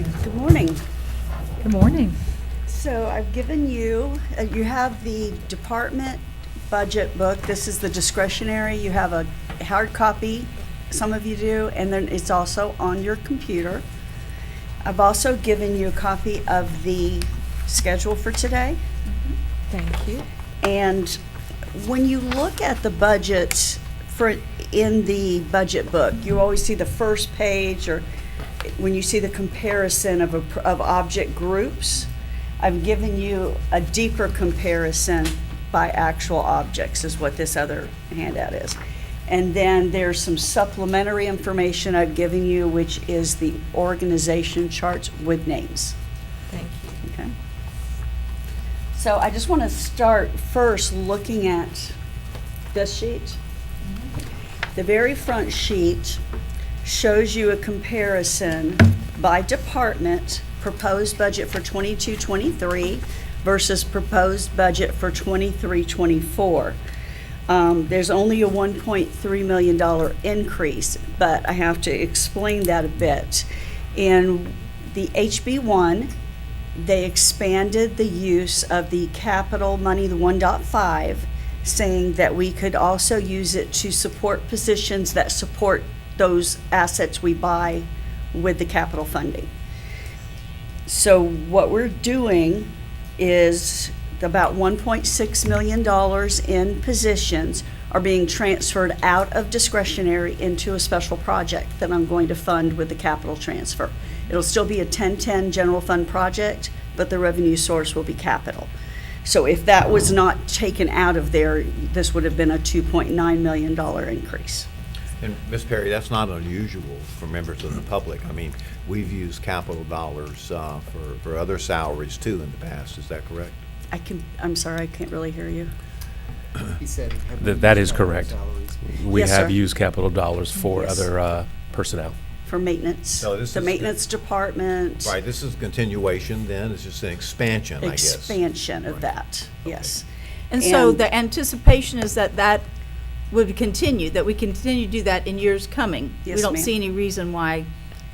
Good morning. Good morning. So I've given you, you have the department budget book. This is the discretionary. You have a hard copy, some of you do, and then it's also on your computer. I've also given you a copy of the schedule for today. Thank you. And when you look at the budget in the budget book, you always see the first page, or when you see the comparison of object groups, I've given you a deeper comparison by actual objects is what this other handout is. And then there's some supplementary information I've given you, which is the organization charts with names. Thank you. Okay. So I just want to start first looking at this sheet. The very front sheet shows you a comparison by department, proposed budget for 22-23 versus proposed budget for 23-24. There's only a $1.3 million increase, but I have to explain that a bit. In the HB1, they expanded the use of the capital money, the 1.5, saying that we could also use it to support positions that support those assets we buy with the capital funding. So what we're doing is about $1.6 million in positions are being transferred out of discretionary into a special project that I'm going to fund with the capital transfer. It'll still be a 10-10 general fund project, but the revenue source will be capital. So if that was not taken out of there, this would have been a $2.9 million increase. And Ms. Perry, that's not unusual for members of the public. I mean, we've used capital dollars for other salaries too in the past. Is that correct? I'm sorry, I can't really hear you. He said. That is correct. We Yes, have sir. used capital dollars for Yes. other personnel. For maintenance, So this the is- maintenance department. Right, this is continuation then, it's just an expansion, I guess. Expansion of Right. that, yes. And so And- the anticipation is that that would continue, that we continue to do that in years coming. Yes, We don't ma'am. see any reason why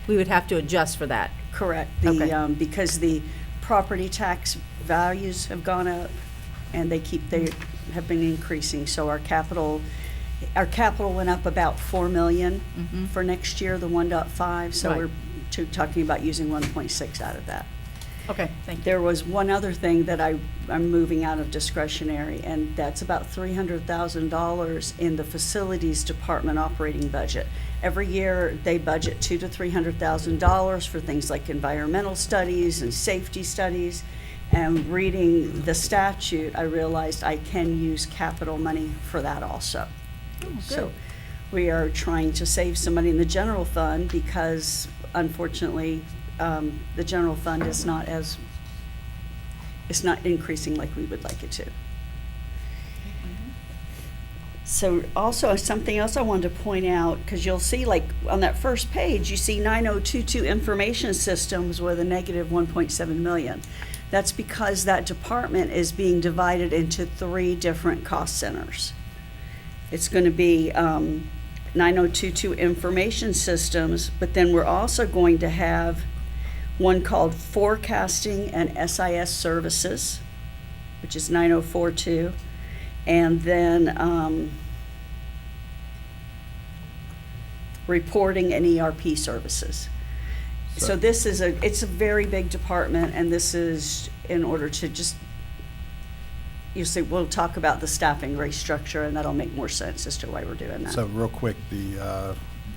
we would have to adjust for that. Correct. Okay. Because the property tax values have gone up, and they have been increasing, so our capital went up about 4 million for next year, the 1.5, so Right. we're talking about using 1.6 out of that. Okay, thank you. There was one other thing that I'm moving out of discretionary, and that's about $300,000 in the facilities department operating budget. Every year, they budget $200,000 to $300,000 for things like environmental studies and safety studies. And reading the statute, I realized I can use capital money for that also. So we are trying to save some money in the general fund because unfortunately, the general fund is it's not increasing like we would like it to. So also something else I wanted to point out, because you'll see like on that first page, you see 9022 information systems with a negative 1.7 million. That's because that department is being divided into 3 different cost centers. It's going to be 9022 information systems, but then we're also going to have one called forecasting and SIS services, which is 9042, and then reporting and ERP services. So this is it's a very big department, and this is in order to just, you see, we'll talk about the staffing restructure, and that'll make more sense as to why we're doing that. So real quick,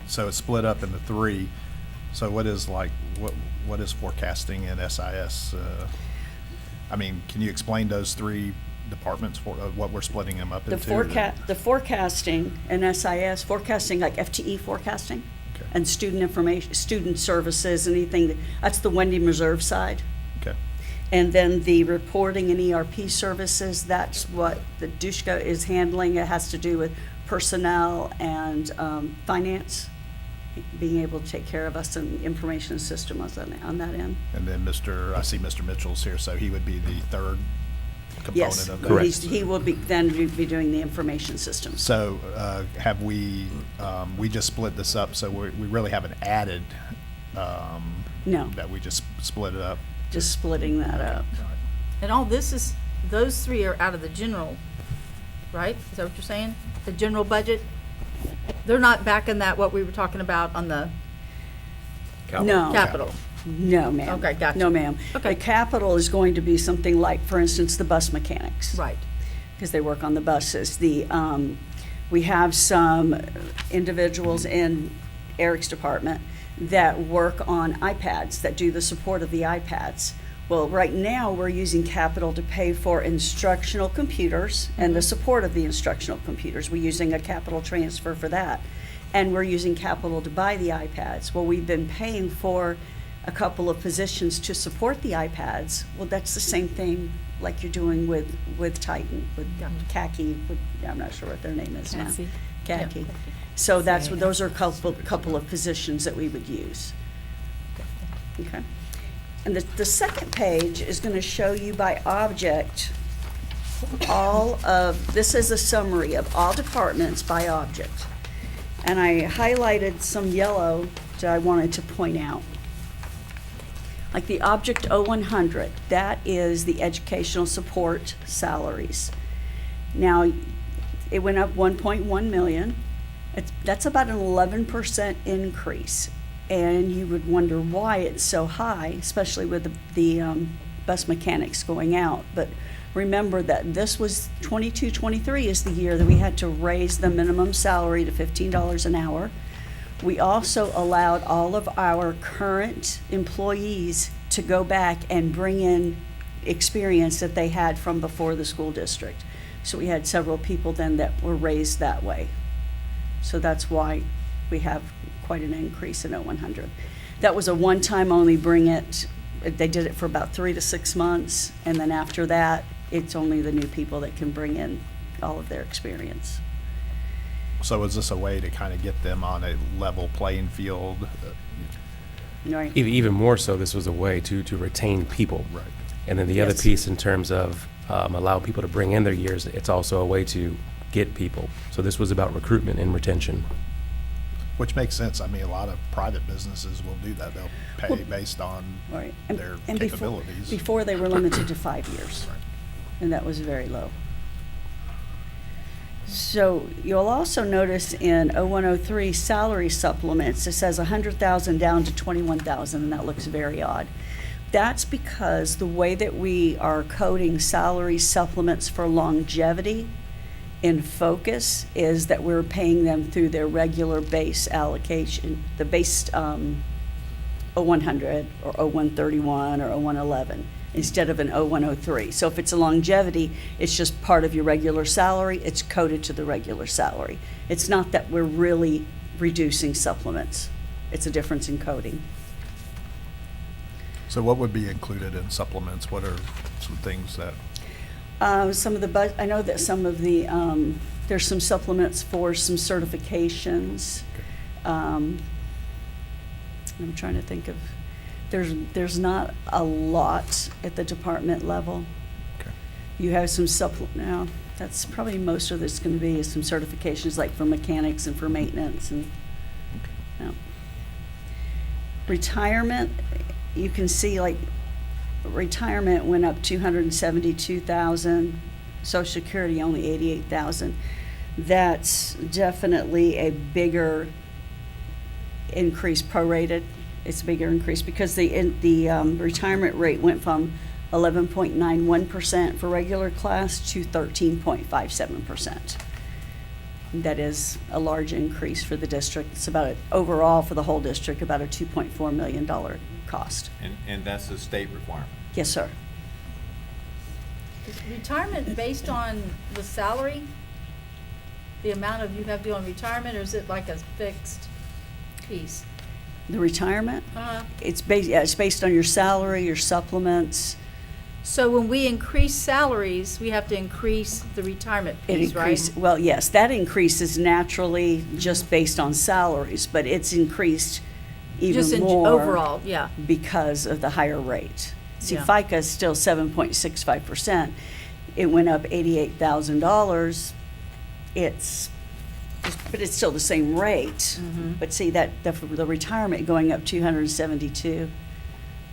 so it's split up into 3. So what is forecasting and SIS? I mean, can you explain those 3 departments for what we're splitting them up into? The forecasting and SIS, forecasting like FTE forecasting, Okay. and student information, student services, that's the Wendy Reserve side. Okay. And then the reporting and ERP services, that's what the Dushka is handling. It has to do with personnel and finance, being able to take care of us and information system on that end. And then I see Mr. Mitchell's here, so he would be the 3rd Yes, component of that. Correct. he will then be doing the information systems. So have we just split this up, so we really haven't added No, That we just split it up? just splitting that up. And all this is, those three are out of the general, right? Is that what you're saying? The general budget? They're not back in that, what we were talking about on the No. capital? No, ma'am. Okay, gotcha. No, ma'am. Okay. The capital is going to be something like, for instance, the bus mechanics. Right. Because they work on the buses. We have some individuals in Eric's department that work on iPads, that do the support of the iPads. Well, right now, we're using capital to pay for instructional computers and the support of the instructional computers. We're using a capital transfer for that. And we're using capital to buy the iPads. Well, we've been paying for a couple of positions to support the iPads. Well, that's the same thing like you're doing with Titan, with Khaki, I'm not sure what their name is now. Khaki. Khaki. Yeah. So those are a couple of positions that we would use. Okay. And the second page is going to show you by object this is a summary of all departments by object. And I highlighted some yellow that I wanted to point out. Like the object 0100, that is the educational support salaries. Now, it went up 1.1 million. That's about an 11% increase. And you would wonder why it's so high, especially with the bus mechanics going out. But remember that this was 22-23 is the year that we had to raise the minimum salary to $15 an hour. We also allowed all of our current employees to go back and bring in experience that they had from before the school district. So we had several people then that were raised that way. So that's why we have quite an increase in 0100. That was a one-time only bring it. They did it for about 3 to 6 months, and then after that, it's only the new people that can bring in all of their experience. So is this a way to kind of get them on a level playing field? Right? Even more so, this was a way to retain people. Right. And then the other Yes. piece in terms of allow people to bring in their years, it's also a way to get people. So this was about recruitment and retention. Which makes sense. I mean, a lot of private businesses will do that. They'll pay Well, based on Right. their capabilities. Before they were limited to 5 years, and that was very low. So you'll also notice in 0103 salary supplements, it says 100,000 down to 21,000, and that looks very odd. That's because the way that we are coding salary supplements for longevity in Focus is that we're paying them through their regular base allocation, the base 0100 or 0131 or 0111 instead of an 0103. So if it's a longevity, it's just part of your regular salary, it's coded to the regular salary. It's not that we're really reducing supplements. It's a difference in coding. So what would be included in supplements? What are some things that, Some of the, I know that some of the, there's some supplements for some certifications. I'm trying to think of, there's not a lot at the department level. okay. You have some now, that's probably most of this going to be is some certifications like for mechanics and for maintenance and, no. Retirement, you can see like retirement went up 272,000, Social Security only 88,000. That's definitely a bigger increase prorated. It's a bigger increase because the retirement rate went from 11.91% for regular class to 13.57%. That is a large increase for the district. It's about, overall for the whole district, about a $2.4 million cost. And that's a state requirement. Yes, sir. Is retirement based on the salary? The amount of you have to do on retirement, or is it like a fixed piece? The retirement, it's based on your salary, your supplements. So when we increase salaries, we have to increase the retirement It piece, increase, right? well, yes, that increases naturally just based on salaries, but it's increased Just even in more. overall, yeah. Because of the higher rate. See, Yeah. FICA is still 7.65%. It went up $88,000. But it's still the same rate. Mm-hmm. But see, that, the retirement going up 272,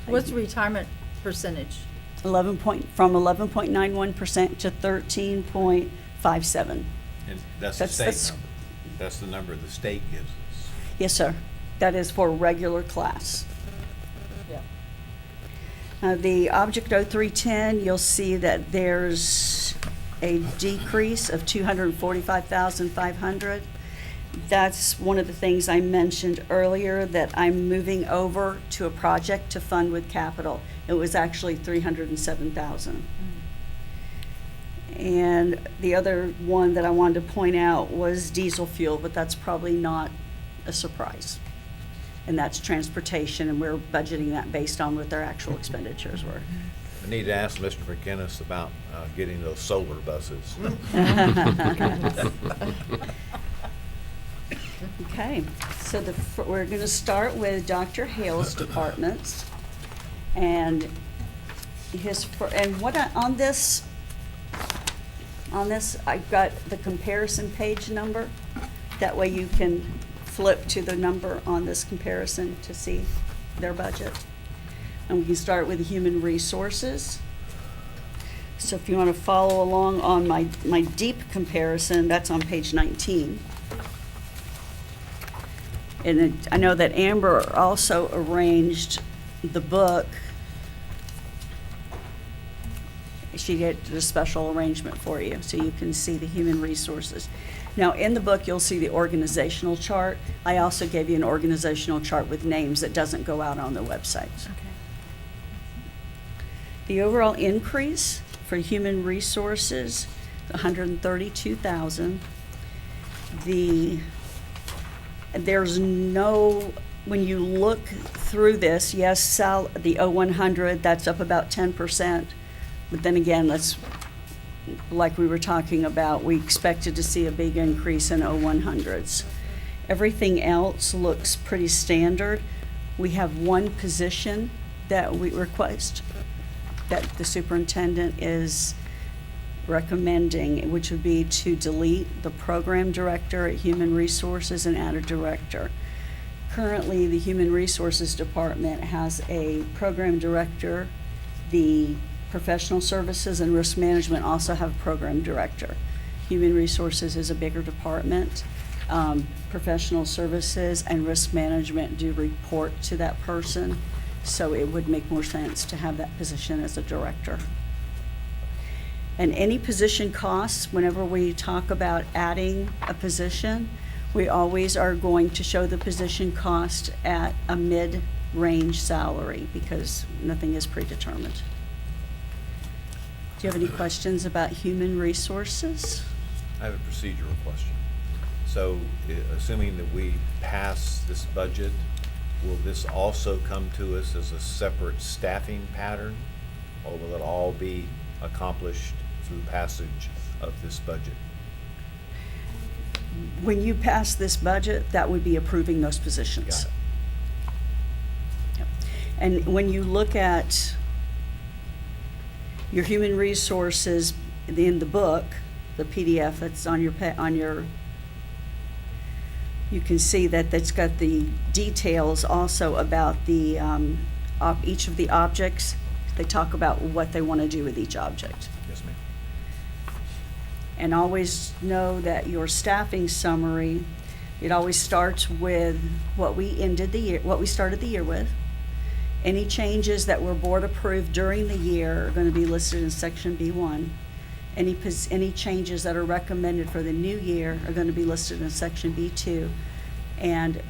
What's the retirement percentage? 11.91% to 13.57. And that's the That's- state that's- number. That's the number the state gives us. Yes, sir. That is for regular class. Yeah. The Object 0310, you'll see that there's a decrease of 245,500. That's one of the things I mentioned earlier, that I'm moving over to a project to fund with capital. It was actually 307,000. And the other one that I wanted to point out was diesel fuel, but that's probably not a surprise. And that's transportation, and we're budgeting that based on what their actual expenditures were. I need to ask Mr. McInnes about getting those solar buses. Okay, so we're going to start with Dr. Hale's departments. And on this, I've got the comparison page number. That way you can flip to the number on this comparison to see their budget. And we can start with human resources. So if you want to follow along on my deep comparison, that's on page 19. And I know that Amber also arranged the book. She did a special arrangement for you, so you can see the human resources. Now, in the book, you'll see the organizational chart. I also gave you an organizational chart with names that doesn't go out on the website. Okay. The overall increase for human resources, 132,000. There's no, when you look through this, yes, the 0100, that's up about 10%. But then again, that's, like we were talking about, we expected to see a big increase in 0100s. Everything else looks pretty standard. We have one position that we request, that the superintendent is recommending, which would be to delete the program director at Human Resources and add a director. Currently, the Human Resources Department has a program director. The Professional Services and Risk Management also have a program director. Human Resources is a bigger department. Professional Services and Risk Management do report to that person, so it would make more sense to have that position as a director. And any position costs, whenever we talk about adding a position, we always are going to show the position cost at a mid-range salary because nothing is predetermined. Do you have any questions about human resources? I have a procedural question. So, assuming that we pass this budget, will this also come to us as a separate staffing pattern? Or will it all be accomplished through passage of this budget? When you pass this budget, that would be approving those positions. Got it. Yep. And when you look at your human resources in the book, the PDF that's on your, you can see that that's got the details also about the, each of the objects. They talk about what they want to do with each object. Yes, ma'am. And always know that your staffing summary, it always starts with what we started the year with. Any changes that were board approved during the year are going to be listed in section B1. Any changes that are recommended for the new year are going to be listed in section B2. And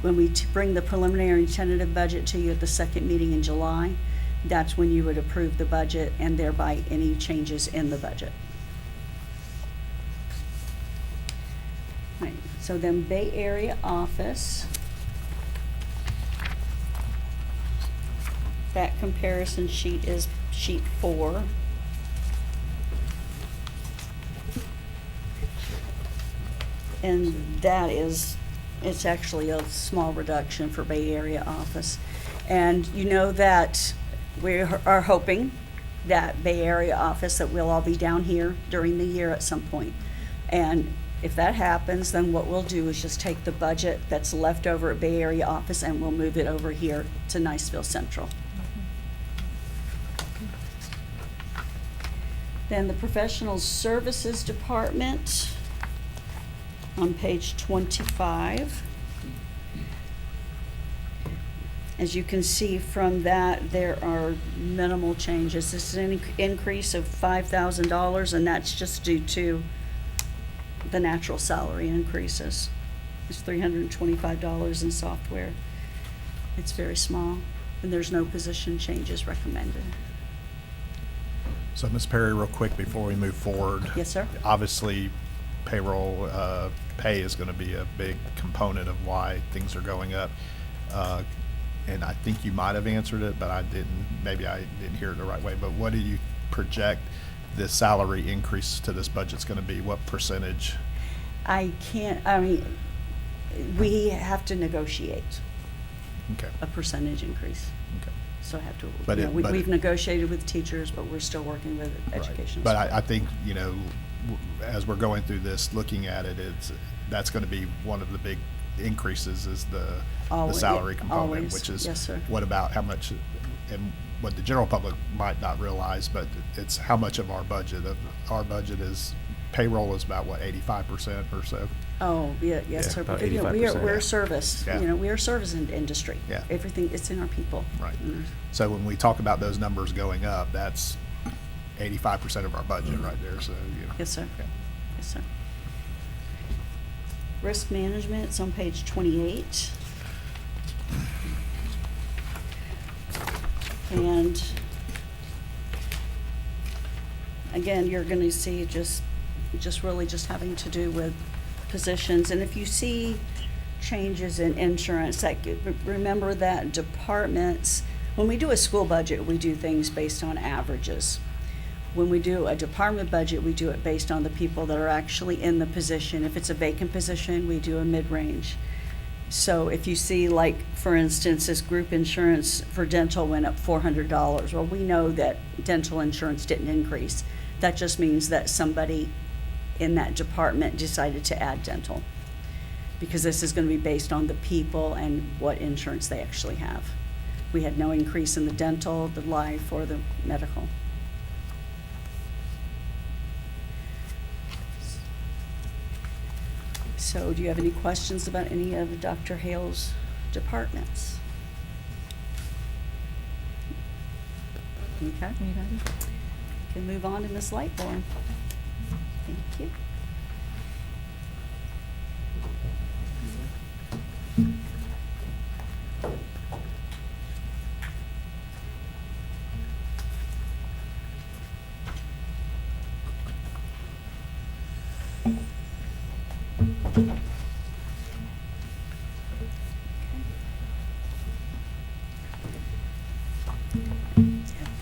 when we bring the preliminary and tentative budget to you at the second meeting in July, that's when you would approve the budget and thereby any changes in the budget. Right, so then Bay Area office. That comparison sheet is sheet 4. And that is, it's actually a small reduction for Bay Area office. And you know that we are hoping that Bay Area office, that we'll all be down here during the year at some point. And If that happens, then what we'll do is just take the budget that's left over at Bay Area office and we'll move it over here to Niceville Central. Then the Professional Services Department on page 25. As you can see from that, there are minimal changes. This is an increase of $5,000, and that's just due to the natural salary increases. It's $325 in software. It's very small, and there's no position changes recommended. So, Ms. Perry, real quick before we move forward. Yes, sir. Obviously, payroll, pay is gonna be a big component of why things are going up. And I think you might have answered it, but maybe I didn't hear it the right way. But what do you project the salary increase to this budget's gonna be? What percentage? We have to negotiate Okay, a percentage increase. okay. So I have to, But we've negotiated with teachers, but we're still working with Right. educational. But staff. I think, as we're going through this, looking at it, that's gonna be one of the big increases is the Always, salary yeah, component, always. which is. Yes, sir. What about how much, and what the general public might not realize, but it's how much of our budget is, payroll is about, what, 85% or so? Oh, yeah, yes, Yeah, sir. about Because, we're 85%. a service, Yeah. we are a service industry. Yeah. Everything, it's in our people. Right. Mm. So when we talk about those numbers going up, that's 85% of our budget right there, so, Yes, sir. Yeah. Yes, sir. Risk management, it's on page 28. And again, you're gonna see just really just having to do with positions. And if you see changes in insurance, remember that departments, when we do a school budget, we do things based on averages. When we do a department budget, we do it based on the people that are actually in the position. If it's a vacant position, we do a mid-range. So if you see, like, for instance, this group insurance for dental went up $400, well, we know that dental insurance didn't increase. That just means that somebody in that department decided to add dental, because this is gonna be based on the people and what insurance they actually have. We had no increase in the dental, the life, or the medical. So do you have any questions about any of Dr. Hale's departments? Okay. Can move on to Ms. Lightborn. Thank you.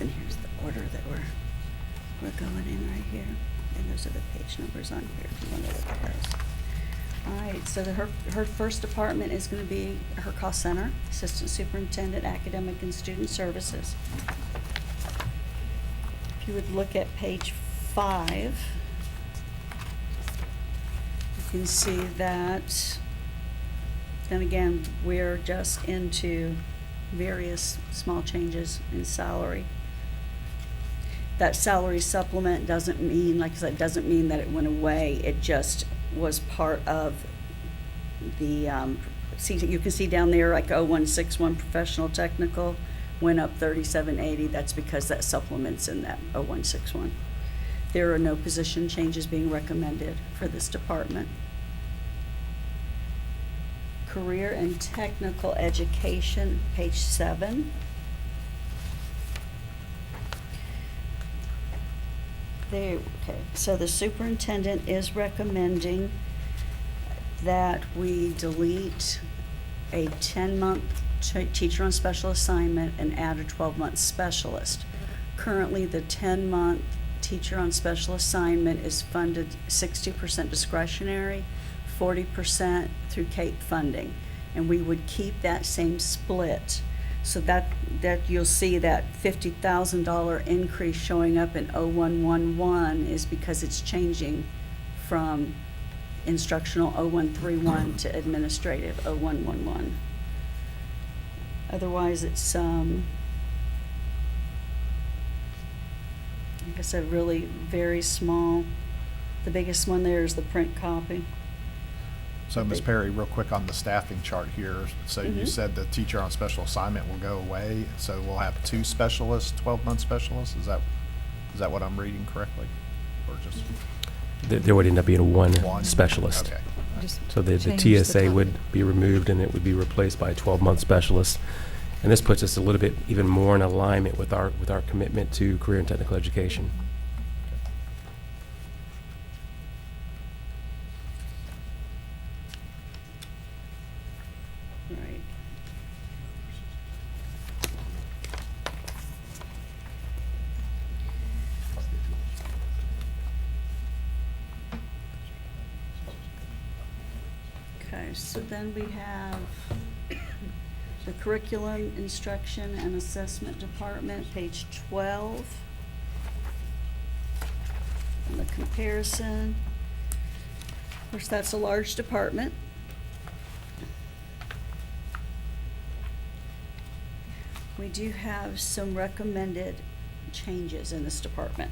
And here's the order that we're going in right here. And those are the page numbers on here if you want to look at those. All right, so her first department is going to be her cost center, Assistant Superintendent, Academic and Student Services. If you would look at page 5, you can see that, then again, we're just into various small changes in salary. That salary supplement doesn't mean, like I said, doesn't mean that it went away. It just was part of the, you can see down there, like 0161 professional technical went up 3780. That's because that supplement's in that 0161. There are no position changes being recommended for this department. Career and technical education, page 7. There, okay, so the superintendent is recommending that we delete a 10-month teacher on special assignment and add a 12-month specialist. Currently, the 10-month teacher on special assignment is funded 60% discretionary, 40% through CAPE funding, and we would keep that same split. So that you'll see that $50,000 increase showing up in 0111 is because it's changing from instructional 0131 to administrative 0111. Otherwise, it's, like I said, really very small. The biggest one there is the print copy. So, Ms. Perry, real quick on the staffing chart here, so you Mhm. said the teacher on special assignment will go away, so we'll have 2 specialists, 12-month specialists? Is that what I'm reading correctly? Or just There would end up being one one? specialist. Okay. Just So the change TSA topic. would be removed and it would be replaced by a 12-month specialist. And this puts us a little bit even more in alignment with our commitment to career and technical education. Right. Okay, so then we have the Curriculum, Instruction, and Assessment Department, page 12. And the comparison. Of course, that's a large department. We do have some recommended changes in this department.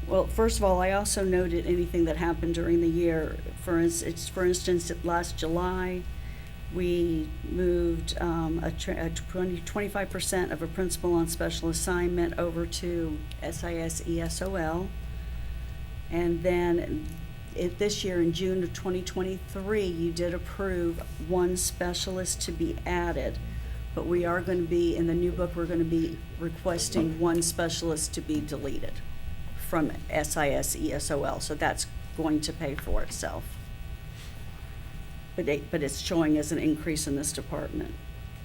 Well, first of all, I also noted anything that happened during the year. For instance, last July, we moved 25% of a principal on special assignment over to SIS ESOL. And then this year, in June of 2023, you did approve one specialist to be added. But we are going to be, in the new book, we're going to be requesting one specialist to be deleted from SIS ESOL, so that's going to pay for itself. But it's showing as an increase in this department.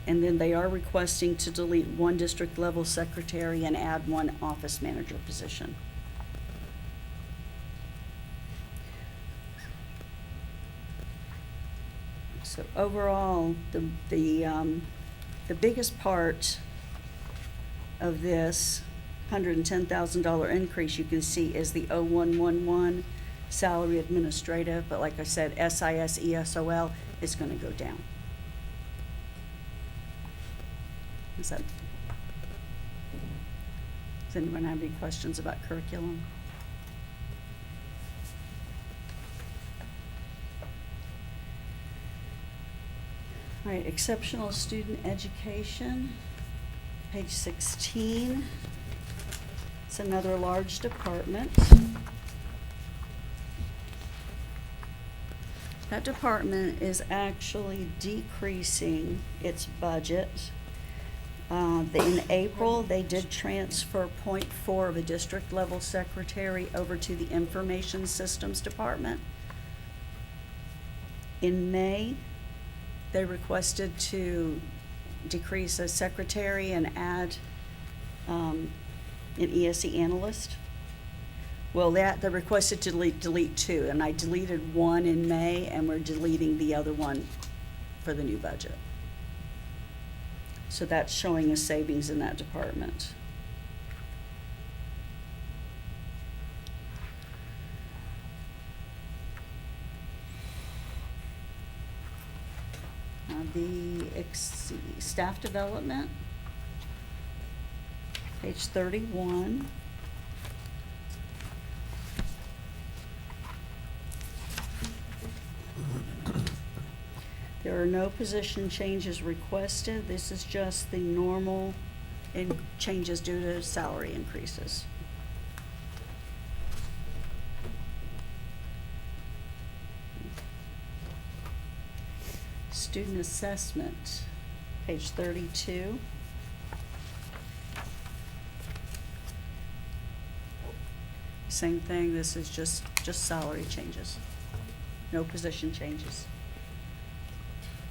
And then they are requesting to delete one district level secretary and add one office manager position. So overall, the biggest part of this $110,000 increase you can see is the 0111 salary administrative, but like I said, SIS ESOL is going to go down. Does anyone have any questions about curriculum? All right, exceptional student education, page 16. It's another large department. That department is actually decreasing its budget. In April, they did transfer .4 of a district level secretary over to the information systems department. In May, they requested to decrease a secretary and add an ESE analyst. Well, they requested to delete two, and I deleted one in May, and we're deleting the other one for the new budget. So that's showing a savings in that department. Staff development, page 31. There are no position changes requested. This is just the normal changes due to salary increases. Student assessment, page 32. Same thing, this is just salary changes, no position changes.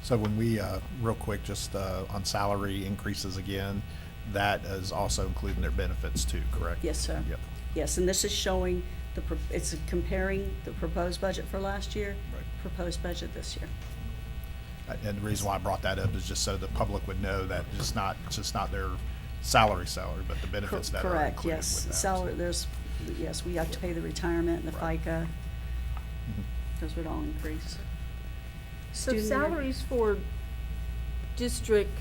So when we, real quick, just on salary increases again, that is also including their benefits too, correct? Yes, sir. Yep. Yes, and this is showing it's comparing the proposed budget for last year, Right. proposed budget this year. And the reason why I brought that up is just so the public would know that it's just not their salary, but the benefits that are Correct, included yes. with that. Salary, there's yes, we have to pay the retirement and the Right. FICA. Mhm. Those would all increase. So Student- salaries for district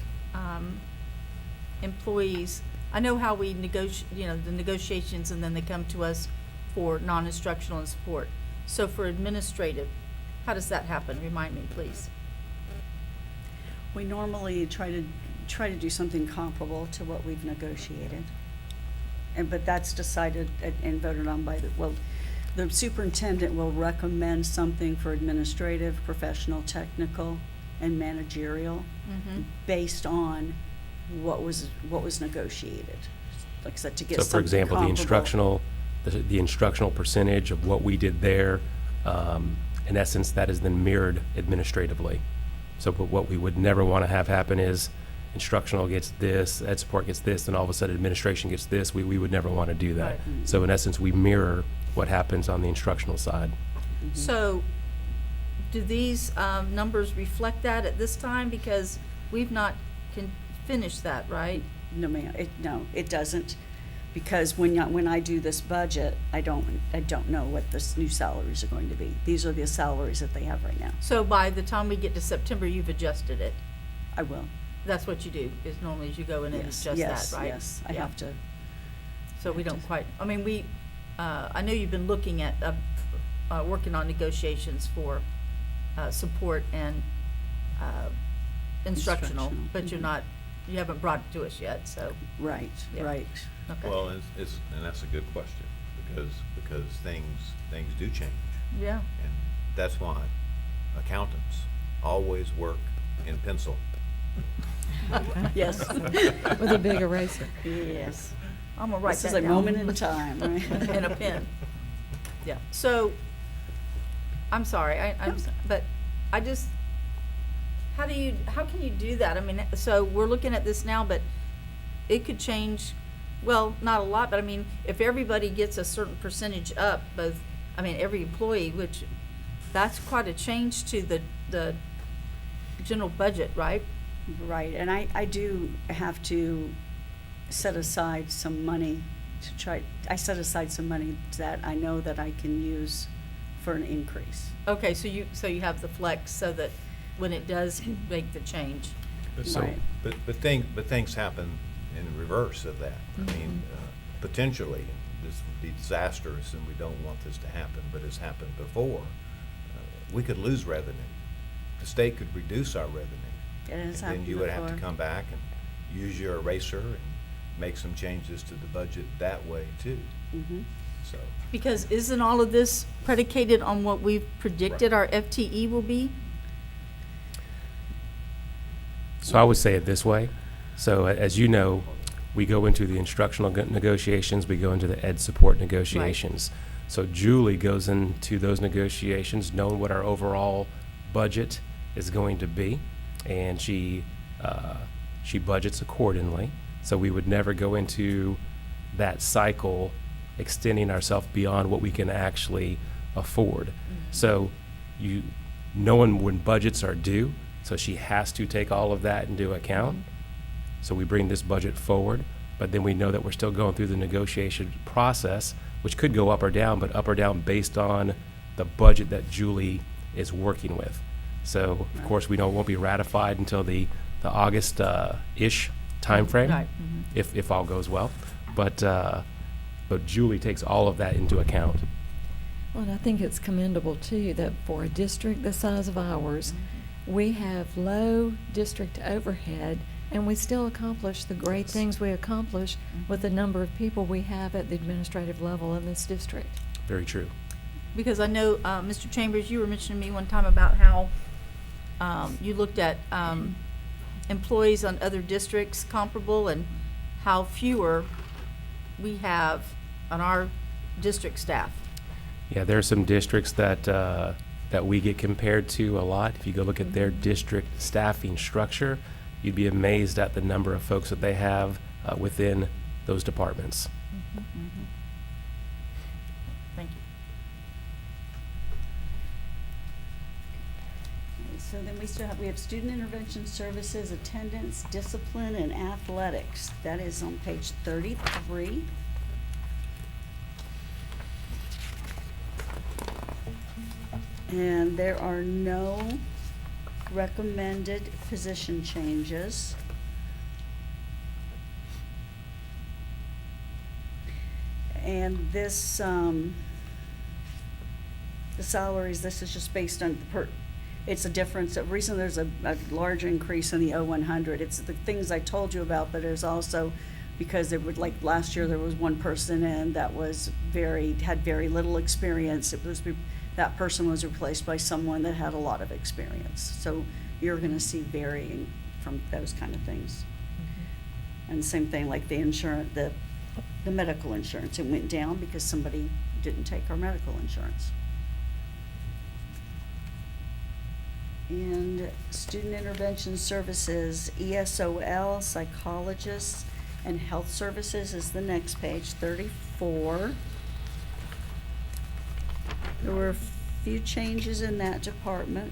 employees, I know how we the negotiations, and then they come to us for non-instructional and support. So for administrative, how does that happen? Remind me, please. We normally try to do something comparable to what we've negotiated. But that's decided and voted on by the superintendent will recommend something for administrative, professional, technical, and managerial Mm-hmm. based on what was negotiated. Like I said, to get So something for example, the comparable. instructional percentage of what we did there, in essence, that is then mirrored administratively. So but what we would never want to have happen is instructional gets this, ed support gets this, and all of a sudden administration gets this. We would never want to do that. Right. So in essence, we mirror what happens on the instructional side. Mhm. So, do these numbers reflect that at this time? Because we've not finished that, right? No, ma'am, it doesn't, because when I do this budget, I don't know what the new salaries are going to be. These are the salaries that they have right now. So by the time we get to September, you've adjusted it. I will. That's what you do, is normally is you go in and Yes, adjust yes, that, right? yes, I Yeah. have to. So we have don't to- quite, I mean, I know you've been looking at, working on negotiations for support and instructional, Instructional, but you're mhm. not, you haven't brought it to us yet, so, Right, Yeah. right. okay. Well, and that's a good question, because things do change. Yeah, And that's why accountants always work in pencil. Yes. With a big eraser. Yes. I'm gonna write This that is down. a moment in time, right? And a pen. Yeah, so, I'm sorry, but I just, how can you do that? I mean, so we're looking at this now, but it could change, well, not a lot, but I mean, if everybody gets a certain percentage up, every employee, which, that's quite a change to the general budget, right? Right, and I do have to set aside some money I set aside some money that I know that I can use for an increase. Okay, so you have the flex so that when it does make the change. So- Right. But things happen in reverse of that. I mean, potentially, this would be disastrous, and we don't want this to happen, but it's happened before. We could lose revenue. The state could reduce our revenue. It has And then happened you would have to before. come back and use your eraser and make some changes to the budget that way too. Mhm. So, Because isn't all of this predicated on what we've predicted our FTE will be? So I would say it this way. So as you know, we go into the instructional negotiations, we go into the ed support negotiations. So Julie goes into those negotiations knowing what our overall budget is going to be, and she budgets accordingly. So we would never go into that cycle extending ourselves beyond what we can actually afford. So knowing when budgets are due, so she has to take all of that into account. So we bring this budget forward, but then we know that we're still going through the negotiation process, which could go up or down, but up or down based on the budget that Julie is working with. So, of course, we won't be ratified until the August-ish timeframe, Right. if all goes well. But Julie takes all of that into account. Well, and I think it's commendable too that for a district the size of ours, we have low district overhead and we still accomplish the great things we accomplish with the number of people we have at the administrative level in this district. Very true. Because I know, Mr. Chambers, you were mentioning to me one time about how you looked at employees on other districts comparable and how fewer we have on our district staff. Yeah, there are some districts that we get compared to a lot. If you go look at their district staffing structure, you'd be amazed at the number of folks that they have within those departments. Thank you. So then we have student intervention services, attendance, discipline, and athletics. That is on page 33. And there are no recommended position changes. And this, the salaries, this is just based on it's a difference. The reason there's a large increase in the O-100, it's the things I told you about, but there's also because it would, like last year, there was one person in that was had very little experience. That person was replaced by someone that had a lot of experience. So you're gonna see varying from those kind of things. And same thing like the insurance, the medical insurance, it went down because somebody didn't take our medical insurance. And student intervention services, ESOL, psychologists, and health services is the next page, 34. There were a few changes in that department.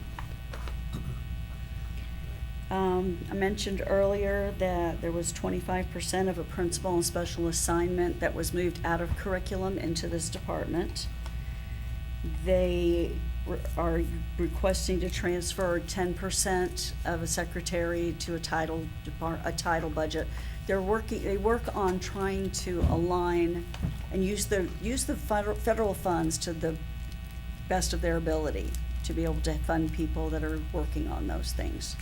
I mentioned earlier that there was 25% of a principal and special assignment that was moved out of curriculum into this department. They are requesting to transfer 10% of a secretary to a title budget. They work on trying to align and use the federal funds to the best of their ability to be able to fund people that are working on those things.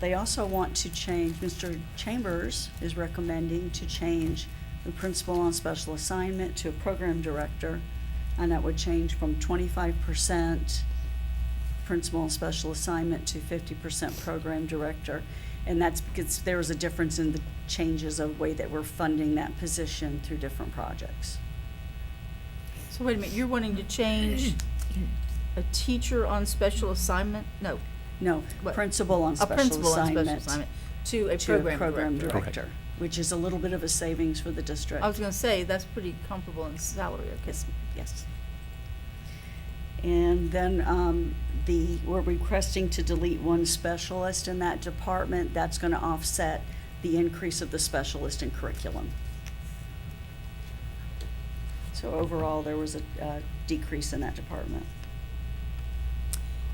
They also want to change, Mr. Chambers is recommending to change the principal on special assignment to a program director, and that would change from 25% principal on special assignment to 50% program director. And that's because there was a difference in the changes of way that we're funding that position through different projects. So wait a minute, you're wanting to change a teacher on special assignment? No, No, What? principal on a special principal on special assignment assignment to a to a program program director. director, which is a little bit of a savings for the district. I was gonna say, that's pretty comparable in salary, okay. Yes. And then, we're requesting to delete one specialist in that department. That's gonna offset the increase of the specialist in curriculum. So overall, there was a decrease in that department.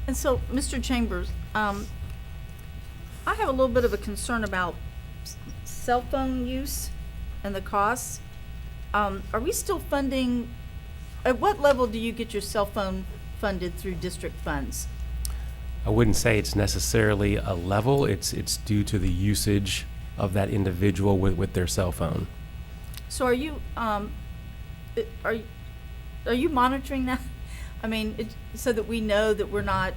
And so, Mr. Chambers, I have a little bit of a concern about cell phone use and the costs. Are we still funding, at what level do you get your cell phone funded through district funds? I wouldn't say it's necessarily a level, it's due to the usage of that individual with their cell phone. So are you monitoring that? I mean, so that we know that we're not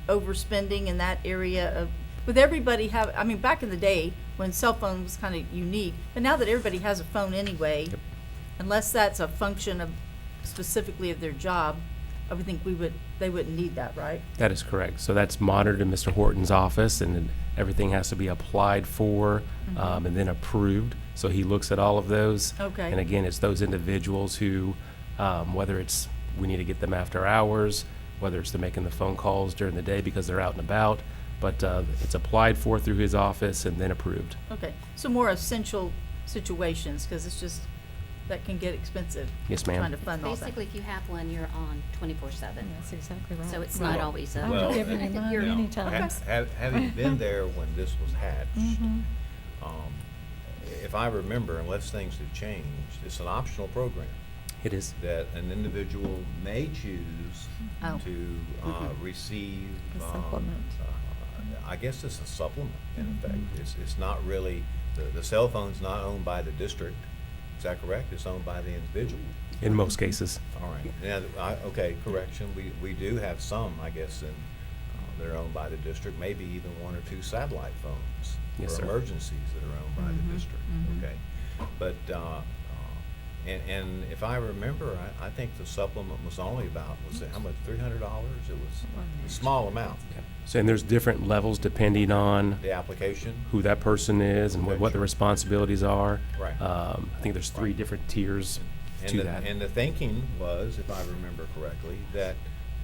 overspending in that area of, with everybody I mean, back in the day when cell phone was kind of unique, but now that everybody has a phone anyway, Yep. unless that's a function of specifically of their job, I would think they wouldn't need that, right? That is correct. So that's monitored in Mr. Horton's office, and then everything has to be applied for and then approved. So he looks at all of those. Okay. And again, it's those individuals who, whether it's we need to get them after hours, whether it's they're making the phone calls during the day because they're out and about, but it's applied for through his office and then approved. Okay, so more essential situations, because it's just, that can get expensive. Yes, ma'am. Trying to fund all that. Basically, if you have one, you're on 24/7. That's exactly right. So it's Well- not always a. Well- I'm giving you mine You're- anytime. Having been there when this was hatched, Mhm. if I remember, unless things have changed, it's an optional program It is. that an individual may choose Oh. to receive. A supplement. I guess it's a supplement in effect. It's not really, the cell phone's not owned by the district. Is that correct? It's owned by the individual. In most cases. All right. Now, okay, correction. We do have some, I guess, that are owned by the district, maybe even one or two satellite phones Yes, for sir. emergencies that are owned by the district, okay? But, and if I remember, I think the supplement was only about, was it, how much, $300? It was a small amount, So, and there's different levels depending on the application. who that person is and what the Sure. responsibilities are. Right. I think there's three Right. different tiers And to the, that. and the thinking was, if I remember correctly, that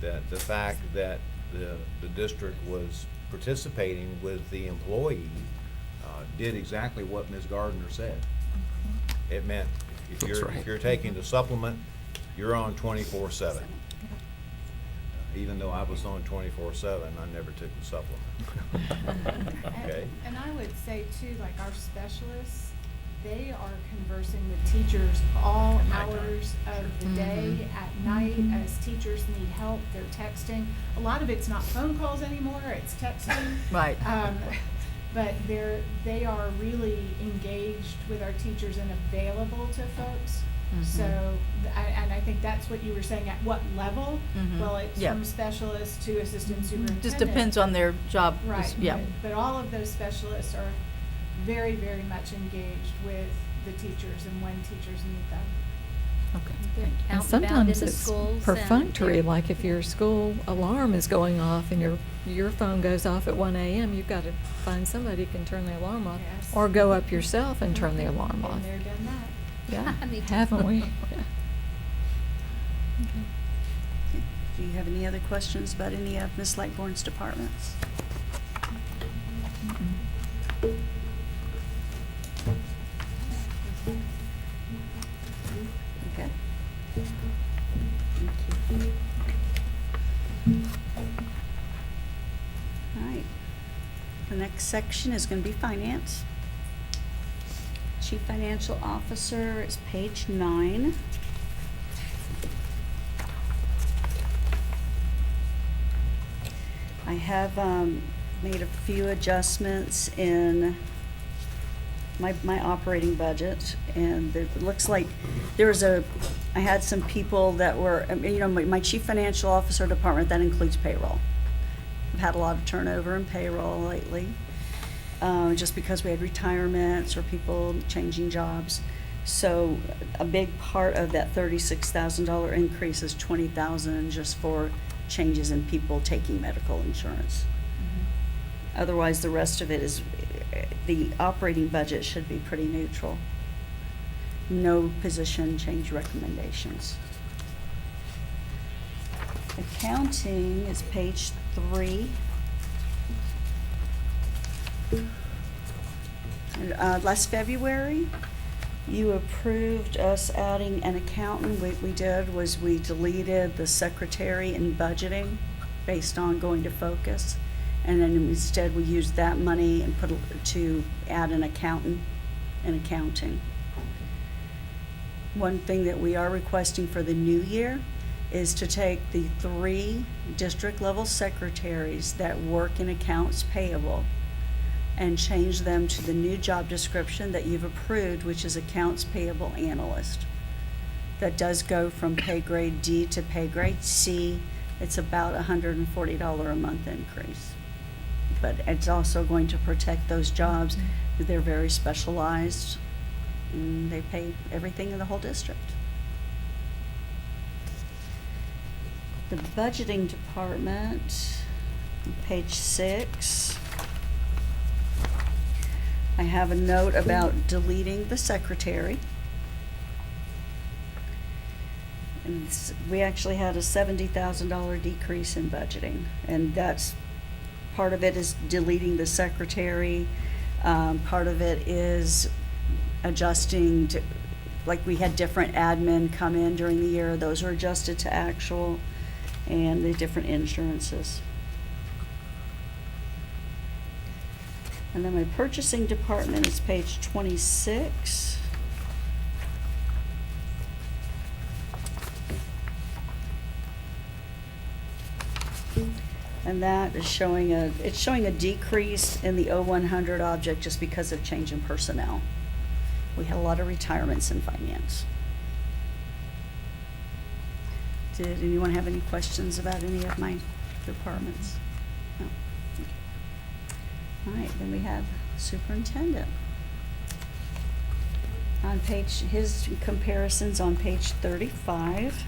the fact that the district was participating with the employee did exactly what Ms. Gardner said. It meant if That's right. you're taking the supplement, You're on 24/7. Even though I was on 24/7, I never took the supplement. Okay? And I would say too, like our specialists, they are conversing with teachers all hours of the day, at night, as teachers need help, they're texting. A lot of it's not phone calls anymore, it's texting. Right. But they are really engaged with our teachers and available to folks. So, and I think that's what you were saying, at what level? Mhm. Well, it's Yeah. from specialist to assistant superintendent. Just depends on their job. Right, Yeah. but all of those specialists are very, very much engaged with the teachers and when teachers need them. Okay. They're And out and about sometimes in the it's schools. perfunctory, and- like if your school alarm is going off and your phone goes off at 1 a.m., you've got to find somebody who can turn the alarm off. Yes. Or go up yourself and turn the alarm Been off. there, done that. Yeah, Me too. haven't we? Yeah. Do you have any other questions about any of Ms. Lightbourne's departments? Okay. Thank you. All right. The next section is going to be finance. Chief Financial Officer is page 9. I have made a few adjustments in my operating budget, and it looks like I had some people that were, my chief financial officer department, that includes payroll. I've had a lot of turnover in payroll lately, just because we had retirements or people changing jobs. So a big part of that $36,000 increase is $20,000 just for changes in people taking medical insurance. Otherwise, the rest of it is, the operating budget should be pretty neutral. No position change recommendations. Accounting is page 3. Last February, you approved us adding an accountant. What we did was we deleted the secretary in budgeting based on going to focus. And then instead we used that money and to add an accountant in accounting. One thing that we are requesting for the new year is to take the 3 district level secretaries that work in accounts payable and change them to the new job description that you've approved, which is accounts payable analyst. That does go from pay grade D to pay grade C. It's about $140 a month increase. But it's also going to protect those jobs. They're very specialized, and they pay everything in the whole district. The budgeting department, page 6. I have a note about deleting the secretary. And we actually had a $70,000 decrease in budgeting, and that's, part of it is deleting the secretary. Part of it is adjusting to, like we had different admin come in during the year, those are adjusted to actual, and the different insurances. And then my purchasing department is page 26. And that is showing it's showing a decrease in the 0100 object just because of change in personnel. We had a lot of retirements in finance. Did anyone have any questions about any of my departments? No? Okay. All right, then we have superintendent. On page, his comparisons on page 35.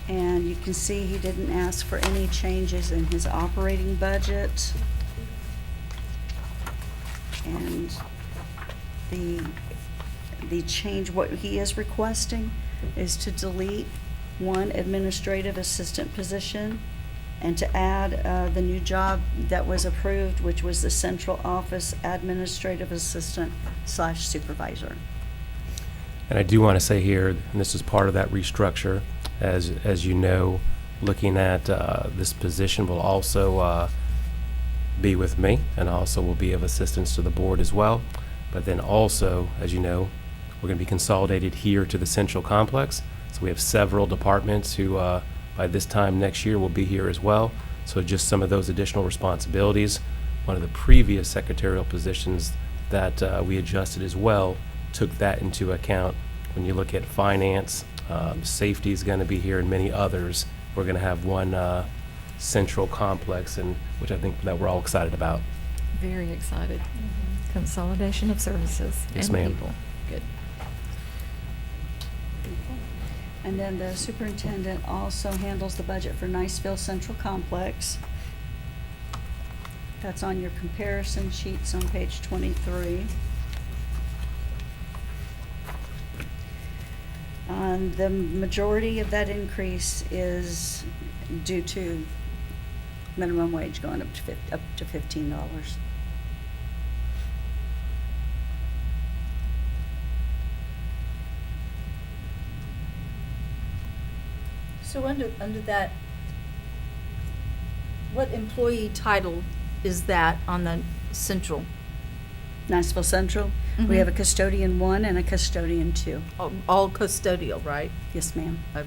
And you can see he didn't ask for any changes in his operating budget. And the change, what he is requesting is to delete one administrative assistant position and to add the new job that was approved, which was the central office administrative assistant / supervisor. And I do want to say here, and this is part of that restructure, as you know, looking at this position will also be with me, and also will be of assistance to the board as well. But then also, as you know, we're going to be consolidated here to the central complex. So we have several departments who, by this time next year, will be here as well. So just some of those additional responsibilities. One of the previous secretarial positions that we adjusted as well took that into account. When you look at finance, safety is going to be here, and many others. We're going to have one central complex, and which I think that we're all excited about. Very excited. Consolidation of services Yes, and ma'am. people. Good. And then the superintendent also handles the budget for Niceville Central Complex. That's on your comparison sheets on page 23. The majority of that increase is due to minimum wage going up to $15. So under that, what employee title is that on the central? Niceville Central, we Mhm. have a custodian 1 and a custodian 2. All custodial, right? Yes, ma'am. Okay.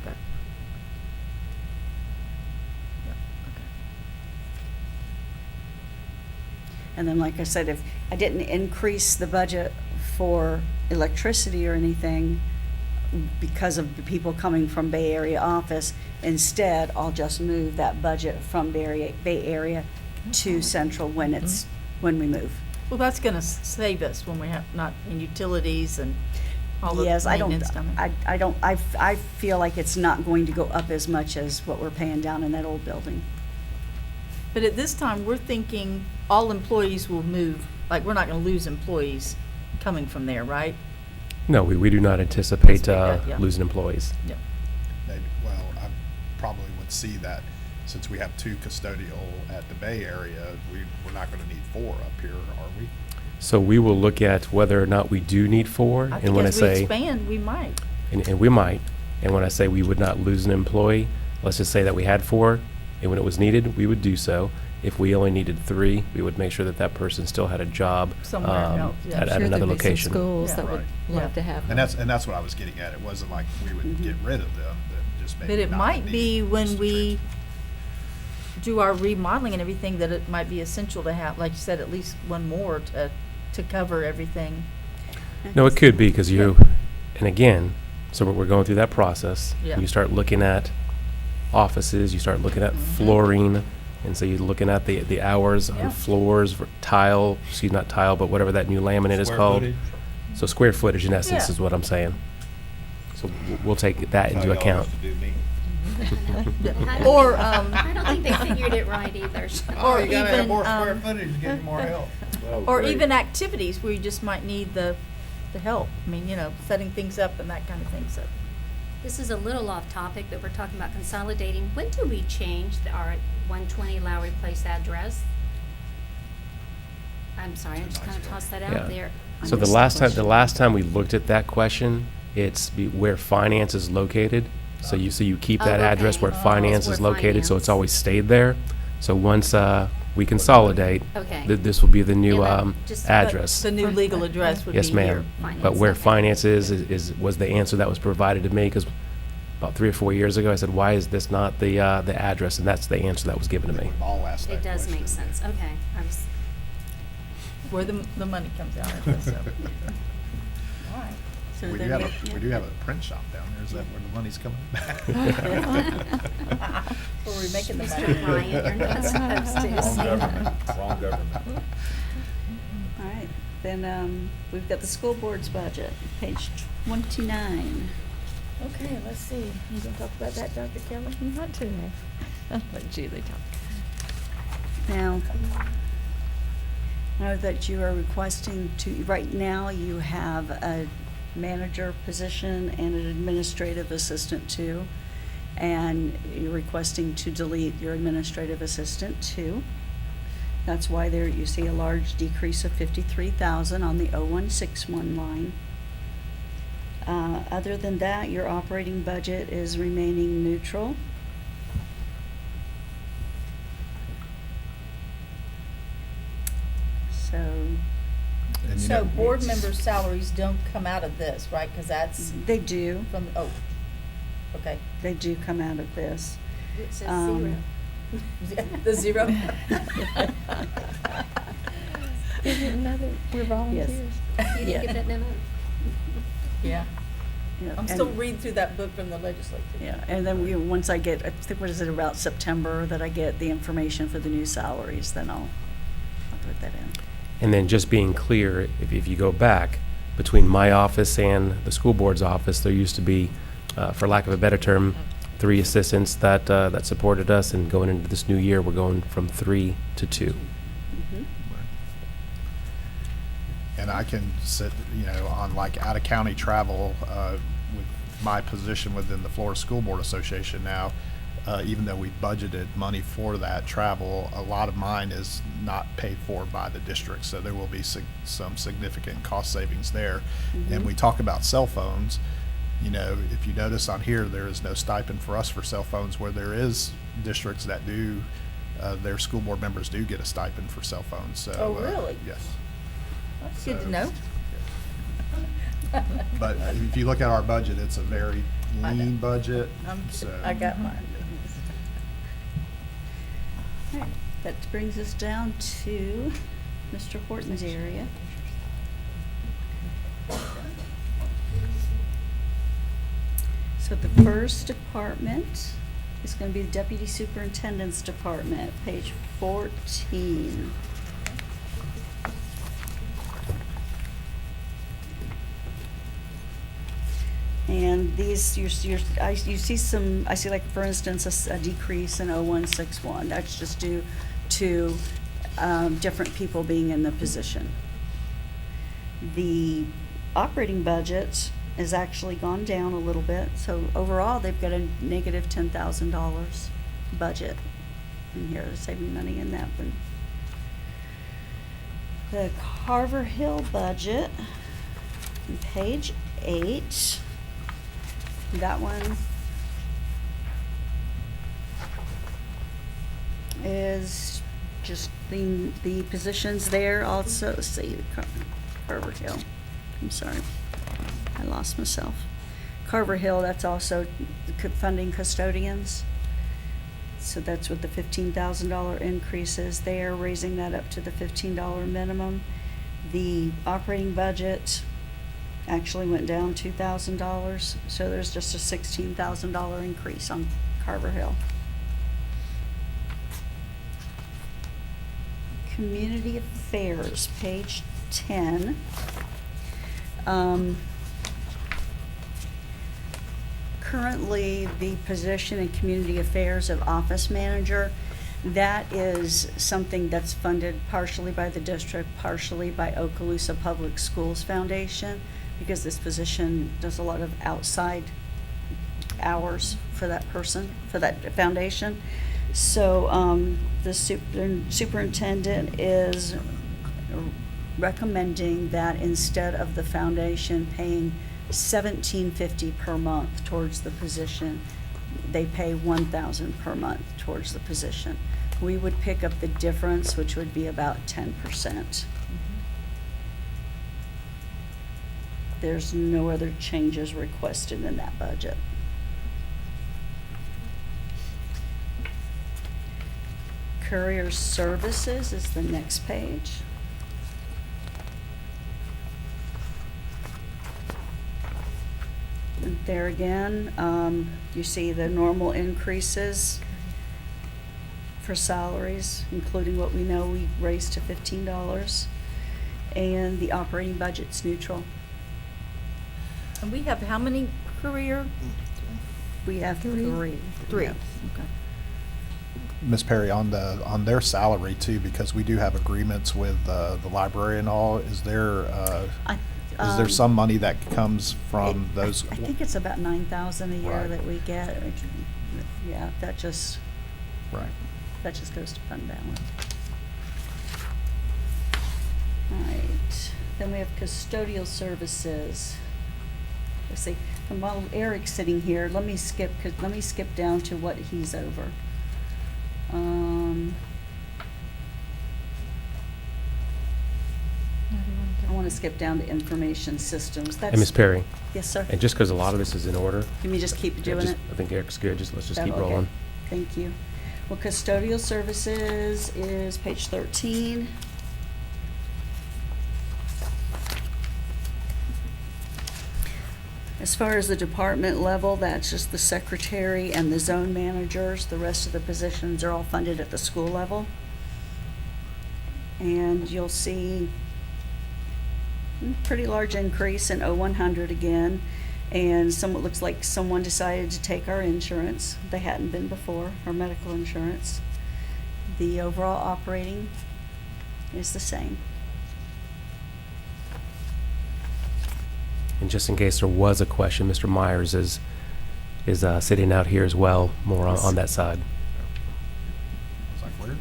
Yeah, okay. And then, like I said, if I didn't increase the budget for electricity or anything because of the people coming from Bay Area office, instead, I'll just move that budget from Bay Area to Central when we move. Well, that's gonna save us when we have not in utilities and all the Yes, maintenance coming. I feel like it's not going to go up as much as what we're paying down in that old building. But at this time, we're thinking all employees will move, like, we're not gonna lose employees coming from there, right? No, we do not anticipate Yeah. losing employees. Yeah. Maybe, well, I probably would see that since we have 2 custodial at the Bay Area, we're not gonna need 4 up here, are we? So we will look at whether or not we do need 4, I and think when I as we say, expand, we might. and we might, and when I say we would not lose an employee, let's just say that we had 4, and when it was needed, we would do so. If we only needed 3, we would make sure that that person still had a job Somewhere else, yeah. at Sure, another there'd be some location. schools Yeah. that would Right. love Yeah. to have And them. that's what I was getting at. It wasn't like we would Mhm. get rid of them, that just maybe But it not might be need when just to we do our remodeling and everything, that it might be essential to have, like you said, at least one more to cover everything. No, it could be, because and again, so we're going through that process. Yeah. You start looking at offices, you start looking at Mhm. flooring, and so you're looking at the hours Yeah. on floors, for tile, not tile, but whatever that new laminate is Square called. footage? So square footage in essence Yeah. is what I'm saying. So we'll take that That's how into y'all account. used to do me. I don't Or, think- I don't think they figured it right either. so. Or you gotta have even, more square footage to get more help. Or even activities where you just might need the help. I mean, setting things up and that kind of thing, so. This is a little off topic, but we're talking about consolidating. When do we change our 120 Lowry Place address? I'm sorry, I just kind of tossed that Yeah. out there. I So the missed the last question. time we looked at that question, it's where finance is located. So you keep Oh, that address okay. where Oh, finance it's is where located, so it's finance. always stayed there. So once we consolidate, Okay. this will be the new Yeah, but just- address. The new legal address would be Yes, here. ma'am. Finance, But where okay. finance was the answer that was provided to me, because about 3 or 4 years ago, I said, why is this not the address? And that's the answer that was given to me. We've all asked that It does question. make sense, okay. I was, Where the money comes out of, so. All right. So We then do have yeah. we do have a print shop down there. Is that where the money's coming back? Where we making the money? Mr. Bryant, you're not supposed to Wrong say that. government, wrong government. All right, then we've got the school board's budget, page 29. Okay, let's see. You gonna talk about that, Dr. Kelly? Not today. I'll let Julie talk. Now, know that you are requesting right now you have a manager position and an administrative assistant too. And you're requesting to delete your administrative assistant too. That's why there, you see a large decrease of 53,000 on the 0161 line. Other than that, your operating budget is remaining neutral. So, And you So know, board it's- members' salaries don't come out of this, right? Because that's they do, from, oh, okay. they do come out of this. It says Um, zero. The zero? Didn't know that we're volunteers. You Yeah. didn't get that memo? Yeah. Yeah, I'm still and- reading through that book from the legislature. Yeah, and then once I get, I think, what is it, about September, that I get the information for the new salaries, then I'll put that in. And then just being clear, if you go back, between my office and the school board's office, there used to be, for lack of a better term, 3 assistants that, that supported us, and going into this new year, we're going from 3 to 2. Mhm. And I can sit, you know, on like out-of-county travel, with my position within the Florida School Board Association now, even though we budgeted money for that travel, a lot of mine is not paid for by the district, so there will be some significant cost savings there. And Mhm. we talk about cell phones, you know, if you notice on here, there is no stipend for us for cell phones, where there is districts that do, their school board members do get a stipend for cell phones, so. Oh, really? Yes. That's good to So- know. But if you look at our budget, it's a very I know. lean budget, I'm- so. I got mine. All right, that brings us down to Mr. Horton's area. So the first department is going to be the Deputy Superintendent's Department, page 14. And these, you see some, I see, like, for instance, a decrease in 0161. That's just due to different people being in the position. The operating budget has actually gone down a little bit, so overall, they've got a negative $10,000 budget in here. They're saving money in that one. The Carver Hill budget, on page 8. That one is just the positions there also. See, Carver Hill. I'm sorry, I lost myself. Carver Hill, that's also funding custodians. So that's what the $15,000 increase is there, raising that up to the $15 minimum. The operating budget actually went down $2,000, so there's just a $16,000 increase on Carver Hill. Community Affairs, page 10. Currently, the position in Community Affairs of Office Manager, that is something that's funded partially by the district, partially by Okaloosa Public Schools Foundation, because this position does a lot of outside hours for that person, for that foundation. So the superintendent is recommending that instead of the foundation paying $1,750 per month towards the position, they pay $1,000 per month towards the position. We would pick up the difference, which would be about 10%. There's no other changes requested in that budget. Courier Services is the next page. And there again, you see the normal increases for salaries, including what we know we raised to $15. And the operating budget's neutral. And we have how many career? We have three. Three. Yeah. Okay. Ms. Perry, on their salary too, because we do have agreements with the library and all, is there some money that comes from those? I think it's about $9,000 a year Right. that we get. yeah, that just Right. goes to fund balance. All right, then we have custodial services. Let's see, and while Eric's sitting here, let me skip down to what he's over. I want to skip down to information systems. And Ms. Perry, Yes, sir. and just because a lot of this is in order. Can we just keep yeah, doing it? I think Eric's good, let's just Oh, keep okay. rolling. Thank you. Well, custodial services is page 13. As far as the department level, that's just the secretary and the zone managers. The rest of the positions are all funded at the school level. And you'll see a pretty large increase in 0100 again. And it looks like someone decided to take our insurance. They hadn't been before, our medical insurance. The overall operating is the same. And just in case there was a question, Mr. Myers is sitting out here as well, more on that side. I was like, where?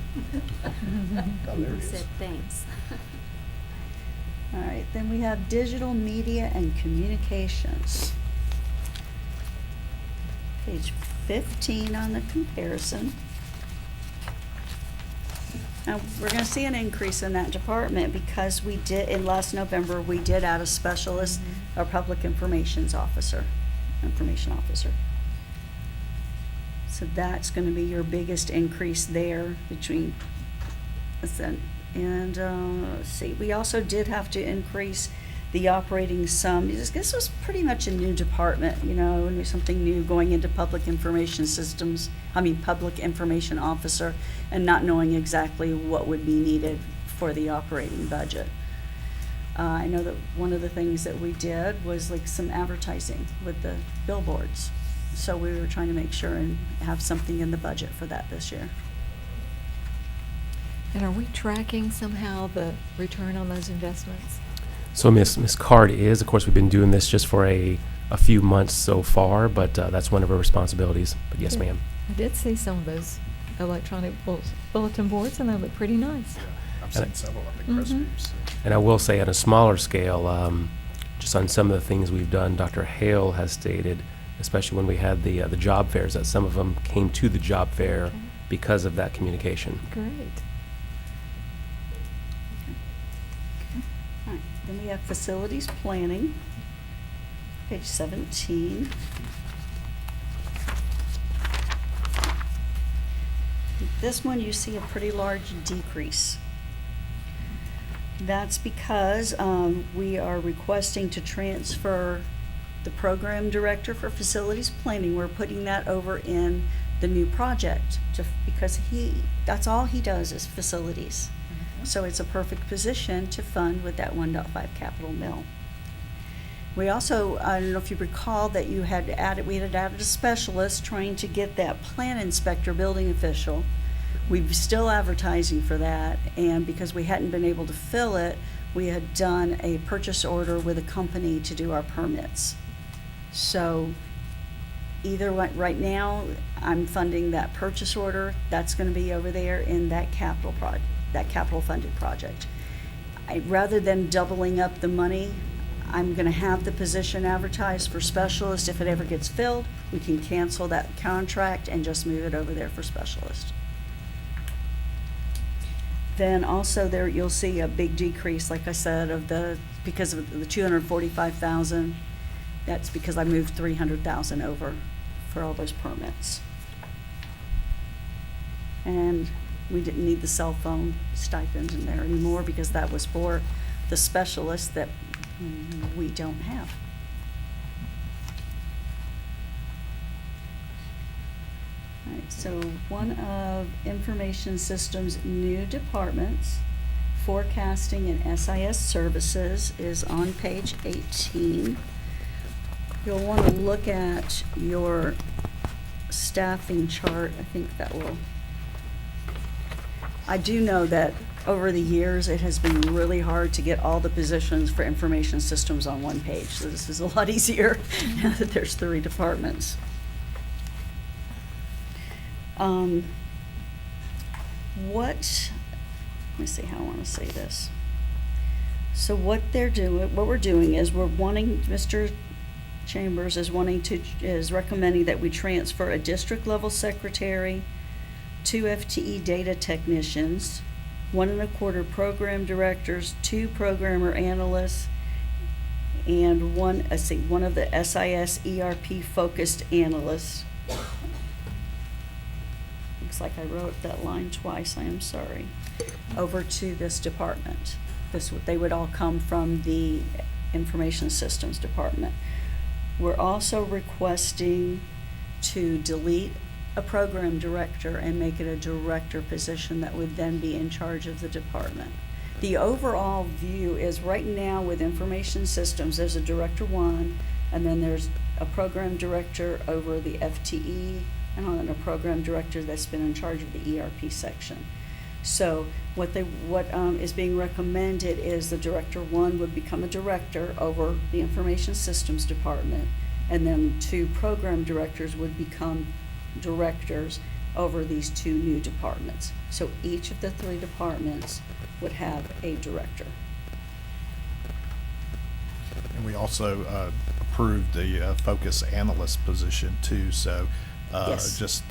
Oh, there it He is. said thanks. All right, then we have digital media and communications. Page 15 on the comparison. Now, we're gonna see an increase in that department because we did, in last November, we did add a specialist, a public information officer. So that's gonna be your biggest increase there between, and, let's see, we also did have to increase the operating sum. This was pretty much a new department, and something new going into public information public information officer, and not knowing exactly what would be needed for the operating budget. I know that one of the things that we did was like some advertising with the billboards. So we were trying to make sure and have something in the budget for that this year. And are we tracking somehow the return on those investments? So Ms. Card is, of course, we've been doing this just for a few months so far, but that's one of her responsibilities. But yes, Good. ma'am. I did see some of those electronic bulletin boards, and they look pretty nice. Yeah, I've seen several up at Chris Mhm. Groups. And I will say on a smaller scale, just on some of the things we've done, Dr. Hale has stated, especially when we had the job fairs, that some of them came to the job fair Okay. because of that communication. Great. All right, then we have facilities planning, page 17. This one, you see a pretty large decrease. That's because we are requesting to transfer the program director for facilities planning. We're putting that over in the new project because that's all he does is facilities. So it's a perfect position to fund with that 1.5 capital mill. We also, I don't know if you recall that we had added a specialist trying to get that plan inspector building official. We're still advertising for that, and because we hadn't been able to fill it, we had done a purchase order with a company to do our permits. So right now, I'm funding that purchase order. That's gonna be over there in that capital funded project. Rather than doubling up the money, I'm gonna have the position advertised for specialist. If it ever gets filled, we can cancel that contract and just move it over there for specialist. Then also there, you'll see a big decrease, like I said, because of the 245,000. That's because I moved 300,000 over for all those permits. And we didn't need the cell phone stipend in there anymore because that was for the specialists that we don't have. All right, so one of information systems' new departments, forecasting and SIS services, is on page 18. You'll want to look at your staffing chart. I think that will. I do know that over the years, it has been really hard to get all the positions for information systems on one page. So this is a lot easier now that there's 3 departments. Let me see how I want to say this. So what they're doing, what we're doing is we're wanting, Mr. Chambers is recommending that we transfer a district level secretary, 2 FTE data technicians, 1 1/4 program directors, 2 programmer analysts, and one of the SIS ERP focused analysts. Looks like I wrote that line twice, I am sorry, over to this department. They would all come from the Information Systems Department. We're also requesting to delete a program director and make it a director position that would then be in charge of the department. The overall view is right now with Information Systems, there's a Director 1, and then there's a program director over the FTE, and then a program director that's been in charge of the ERP section. So what is being recommended is the Director 1 would become a director over the Information Systems Department, and then 2 program directors would become directors over these 2 new departments. So each of the 3 departments would have a director. And we also approved the focus analyst position too, so Yes. just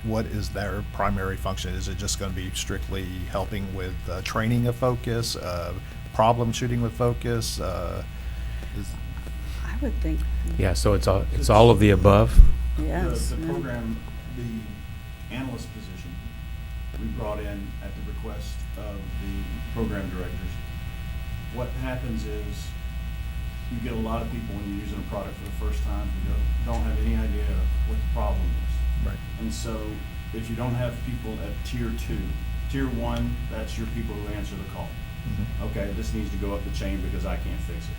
what is their primary function? Is it just going to be strictly helping with training of focus, problem shooting with focus? I would think, Yeah, so it's all of the above. yes. The no. program, the analyst position, we brought in at the request of the program directors. What happens is, you get a lot of people when you're using a product for the first time who don't have any idea what the problem is. Right. And so, if you don't have people at tier 2, tier 1, that's your people who answer the call. Okay, this needs to go up the chain because I can't fix it.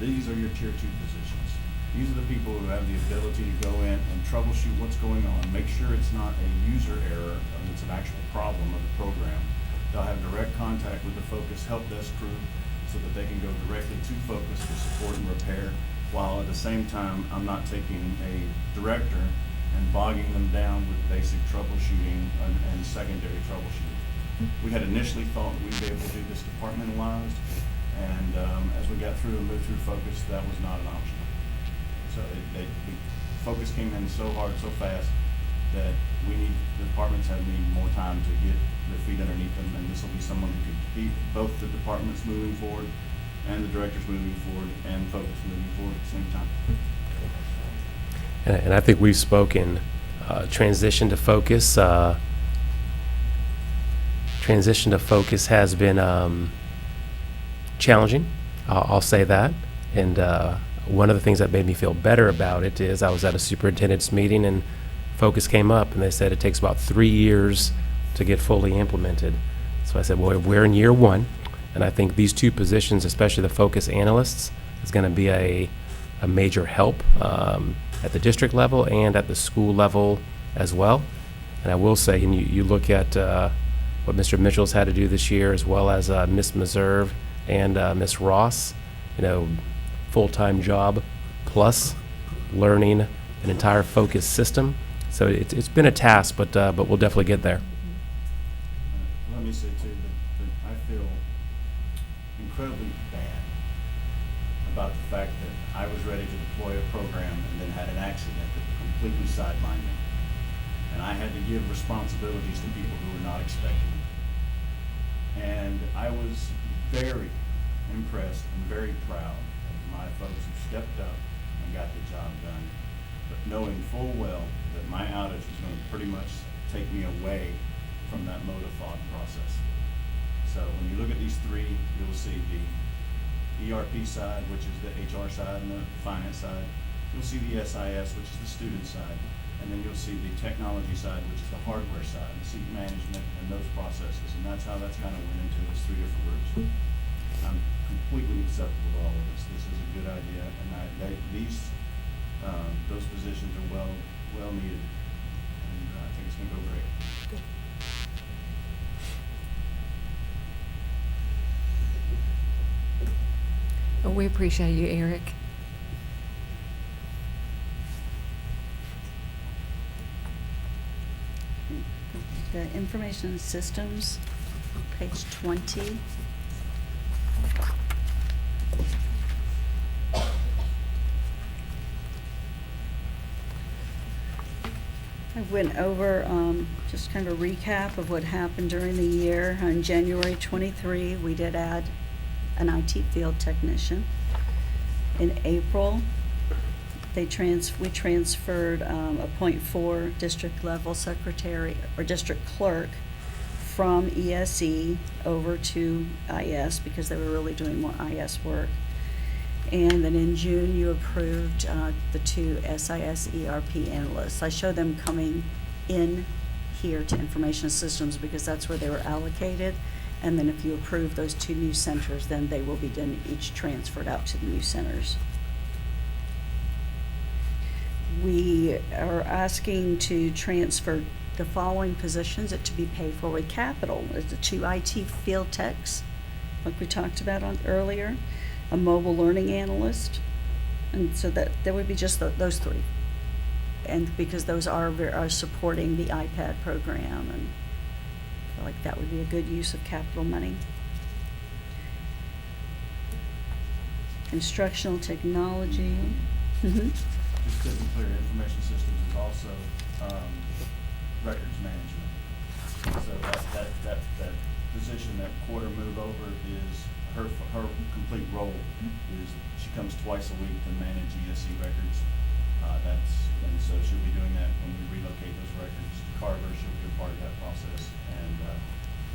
These are your tier 2 positions. These are the people who have the ability to go in and troubleshoot what's going on, make sure it's not a user error, it's an actual problem of the program. They'll have direct contact with the Focus help desk crew so that they can go directly to Focus for support and repair, while at the same time, I'm not taking a director and bogging them down with basic troubleshooting and secondary troubleshooting. We had initially thought we'd be able to do this departmentalized, and as we got through and moved through Focus, that was not an option. So Focus came in so hard, so fast, that the departments have needed more time to get their feet underneath them, and this will be someone who could keep both the departments moving forward, and the directors moving forward, and Focus moving forward at the same time. And I think we've spoken, transition to focus. Transition to focus has been challenging. I'll say that. And one of the things that made me feel better about it is I was at a superintendent's meeting and focus came up and they said it takes about 3 years to get fully implemented. So I said, well, we're in year 1, and I think these 2 positions, especially the focus analysts, is going to be a major help at the district level and at the school level as well. And I will say, and you look at what Mr. Mitchell's had to do this year, as well as Miss Meserve and Miss Ross, full-time job plus learning an entire focus system. So it's been a task, but we'll definitely get there. Let me say too, that I feel incredibly bad about the fact that I was ready to deploy a program and then had an accident that completely sidelined me. And I had to give responsibilities to people who were not expecting it. And I was very impressed and very proud of my folks who stepped up and got the job done, but knowing full well that my outage was going to pretty much take me away from that mode of thought process. So when you look at these 3, you'll see the ERP side, which is the HR side, and the finance side. You'll see the SIS, which is the student side, and then you'll see the technology side, which is the hardware side, the seat management, and those processes. And that's how that's kind of went into its 3 different groups. I'm completely acceptable to all of this. This is a good idea, and those positions are well needed, and I think it's going to go great. Oh, we appreciate you, Eric. the information systems, page 20. I went over, just kind of a recap of what happened during the year. On January 23, we did add an IT field technician. In April, we transferred a .4 district level secretary or district clerk from ESE over to IS because they were really doing more IS work. And then in June, you approved the 2 SIS ERP analysts. I showed them coming in here to information systems because that's where they were allocated. And then if you approve those 2 new centers, then they will be then each transferred out to the new centers. We are asking to transfer the following positions that to be paid for with capital. Is the 2 IT field techs, like we talked about earlier, a mobile learning analyst, and so that there would be just those 3. And because those are supporting the iPad program, and I feel like that would be a good use of capital money. Instructional technology. Mm-hmm. Just to be clear, information systems is also records management. So that position, that quarter move over is her complete role is she comes twice a week to manage ESE records. And so she'll be doing that when we relocate those records to Carver. She'll be a part of that process, and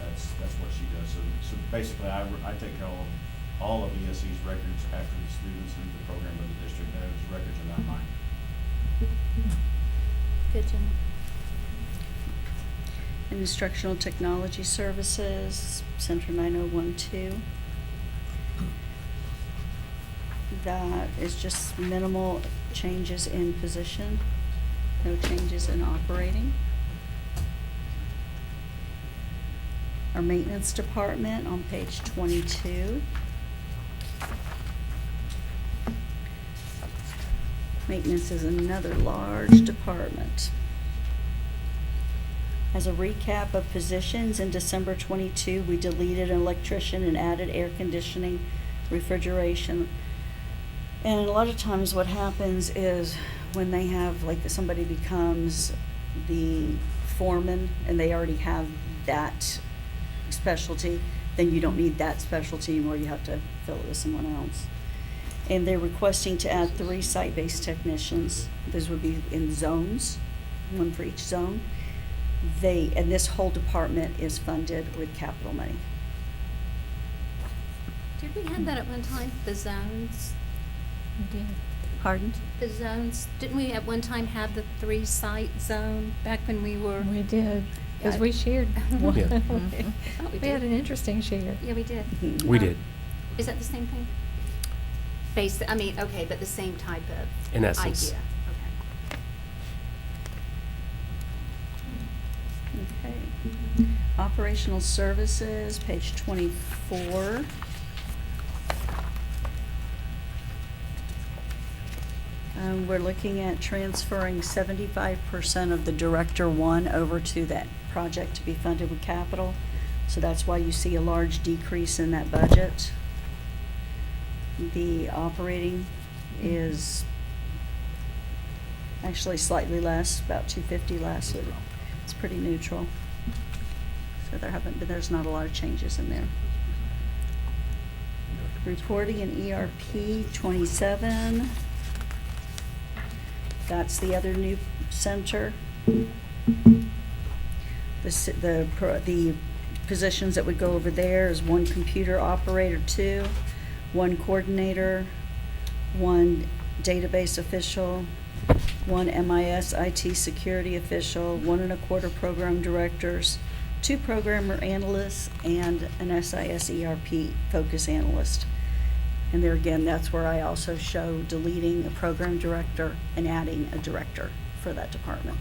that's what she does. So basically, I take care of all of ESE's records after the students leave the program of the district. Those records are not mine. Good to know. Instructional technology services, Center 9012. That is just minimal changes in position, no changes in operating. Our maintenance department on page 22. Maintenance is another large department. As a recap of positions, in December 22, we deleted an electrician and added air conditioning, refrigeration. And a lot of times what happens is when they have, like, somebody becomes the foreman and they already have that specialty, then you don't need that specialty anymore. You have to fill it with someone else. And they're requesting to add 3 site-based technicians. Those would be in zones, 1 for each zone. And this whole department is funded with capital money. Did we have that at one time, the zones? We did. Pardon? The zones, didn't we at one time have the 3-site zone back when we were? We did, because Yeah. we shared one. Yeah. thought we We had did. an interesting share. Yeah, we did. We did. Is that the same thing? Okay, but the same type of In essence. idea. Okay. Okay. Operational services, page 24. We're looking at transferring 75% of the Director 1 over to that project to be funded with capital. So that's why you see a large decrease in that budget. The operating is actually slightly less, about 250 less, so it's pretty neutral. So there's not a lot of changes in there. Reporting and ERP 27. That's the other new center. The positions that would go over there is 1 computer operator, 2, 1 coordinator, 1 database official, 1 MIS IT security official, 1 1/4 program directors, 2 programmer analysts, and an SIS ERP focus analyst. And there again, that's where I also show deleting a program director and adding a director for that department.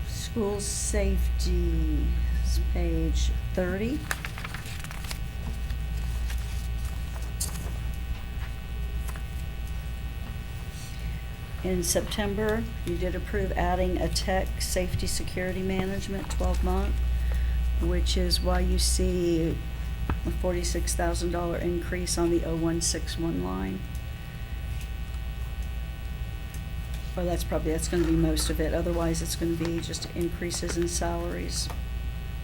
School safety, is page 30. In September, you did approve adding a tech safety security management 12-month, which is why you see a $46,000 increase on the 0161 line. Well, that's gonna be most of it. Otherwise, it's gonna be just increases in salaries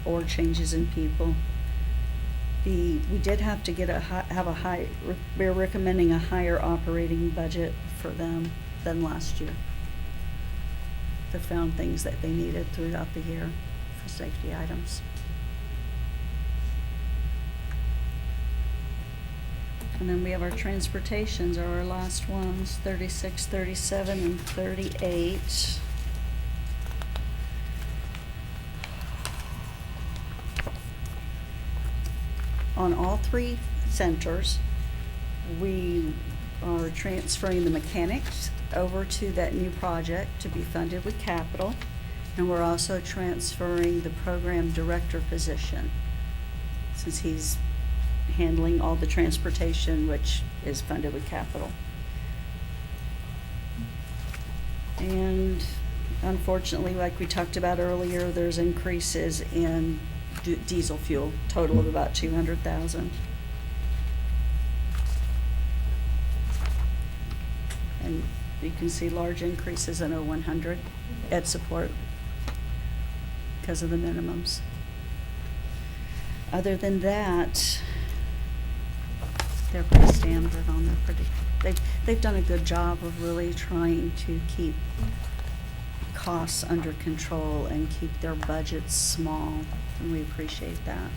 or changes in people. We did have to get we're recommending a higher operating budget for them than last year. They found things that they needed throughout the year for safety items. And then we have our transportations are our last ones, 36, 37, and 38. On all three centers, we are transferring the mechanics over to that new project to be funded with capital. And we're also transferring the program director position, since he's handling all the transportation, which is funded with capital. And unfortunately, like we talked about earlier, there's increases in diesel fuel, total of about 200,000. And you can see large increases in 0100 ed support because of the minimums. Other than that, they're pretty standard on they've done a good job of really trying to keep costs under control and keep their budgets small, and we appreciate that.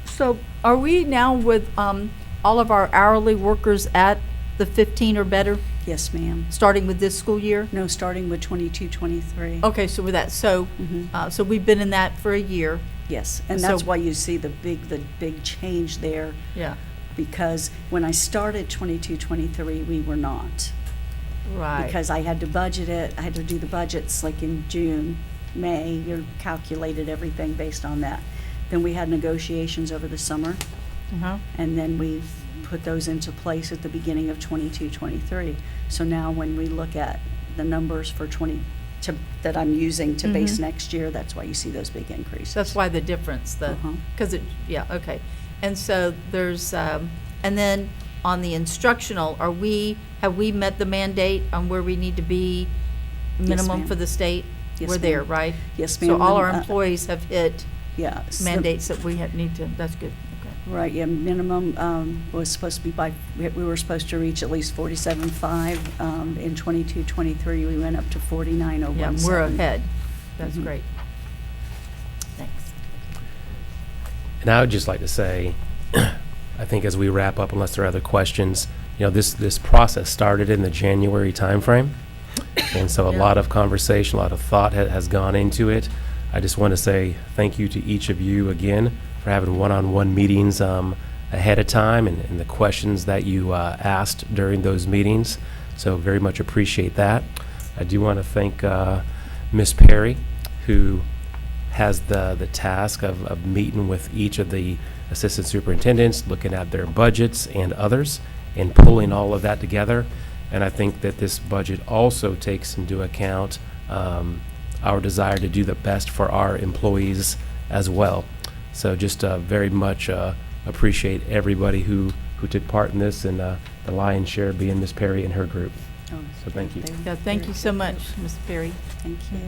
So are we now with all of our hourly workers at the 15 or better, Yes, ma'am. starting with this school year? No, starting with 22, 23. Okay, so with that, so, Mhm. so we've been in that for a year. Yes, and that's So- why you see the big change there, Yeah. because when I started 22, 23, we were not. Right. Because I had to budget it, I had to do the budgets like in June, May, you calculated everything based on that. Then we had negotiations over the summer, Uh-huh. and then we put those into place at the beginning of 22, 23. So now when we look at the numbers for that I'm using to base Mhm. next year, that's why you see those big increases. That's why the difference, Uh-huh. yeah, okay. And so there's, and then on the instructional, have we met the mandate on where we need to be minimum ma'am. for the state? Yes, We're there, ma'am. right? Yes, So ma'am. all our And, employees have hit Yeah. mandates that we need to, that's good, okay. Right, yeah, minimum was supposed to be we were supposed to reach at least 47.5. In 22, 23, we went up to 49.017. Yeah, we're ahead. That's Mhm. great. Thanks. And I would just like to say, I think as we wrap up, unless there are other questions, this process started in the January timeframe. And so a Yeah. lot of conversation, a lot of thought has gone into it. I just want to say thank you to each of you again for having one-on-one meetings ahead of time and the questions that you asked during those meetings. So very much appreciate that. I do want to thank Ms. Perry, who has the task of meeting with each of the assistant superintendents, looking at their budgets and others, and pulling all of that together. And I think that this budget also takes into account our desire to do the best for our employees as well. So just very much appreciate everybody who took part in this, and the lion's share being Ms. Perry and her group. Oh, So thank you. Yeah, thank you so much, Ms. Perry. Thank you.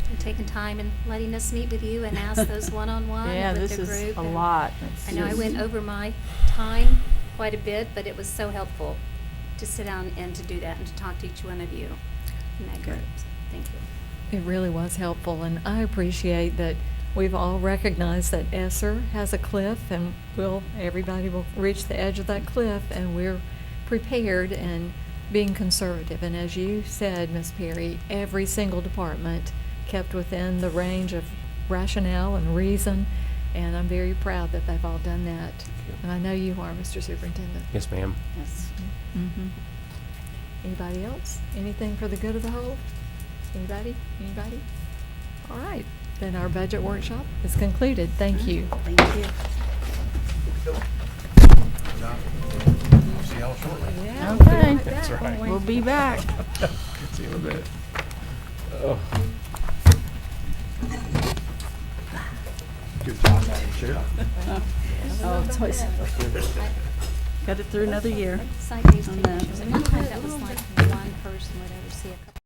And taking time and letting us meet with you and ask those one-on-one Yeah, with this the is group. a and lot. I know I went over my time quite a bit, but it was so helpful to sit down and to do that and to talk to each one of you in that group. So, thank you. It really was helpful, and I appreciate that we've all recognized that ESSER has a cliff, and everybody will reach the edge of that cliff, and we're prepared and being conservative. And as you said, Ms. Perry, every single department kept within the range of rationale and reason, and I'm very proud that they've all done that. you. And I know you are, Mr. Superintendent. Yes, ma'am. Yes. Mhm. Anybody else? Anything for the good of the whole? Anybody? Anybody? All right, then our budget workshop is concluded. Thank you. Thank you. See y'all shortly. Yeah, Okay. That's right. We'll be back. a bit. Oh. Good job, Madam Chair. Oh, it's always, I- got it through another year. Side-based on that. pictures, and one time that was like one person would ever see a couple.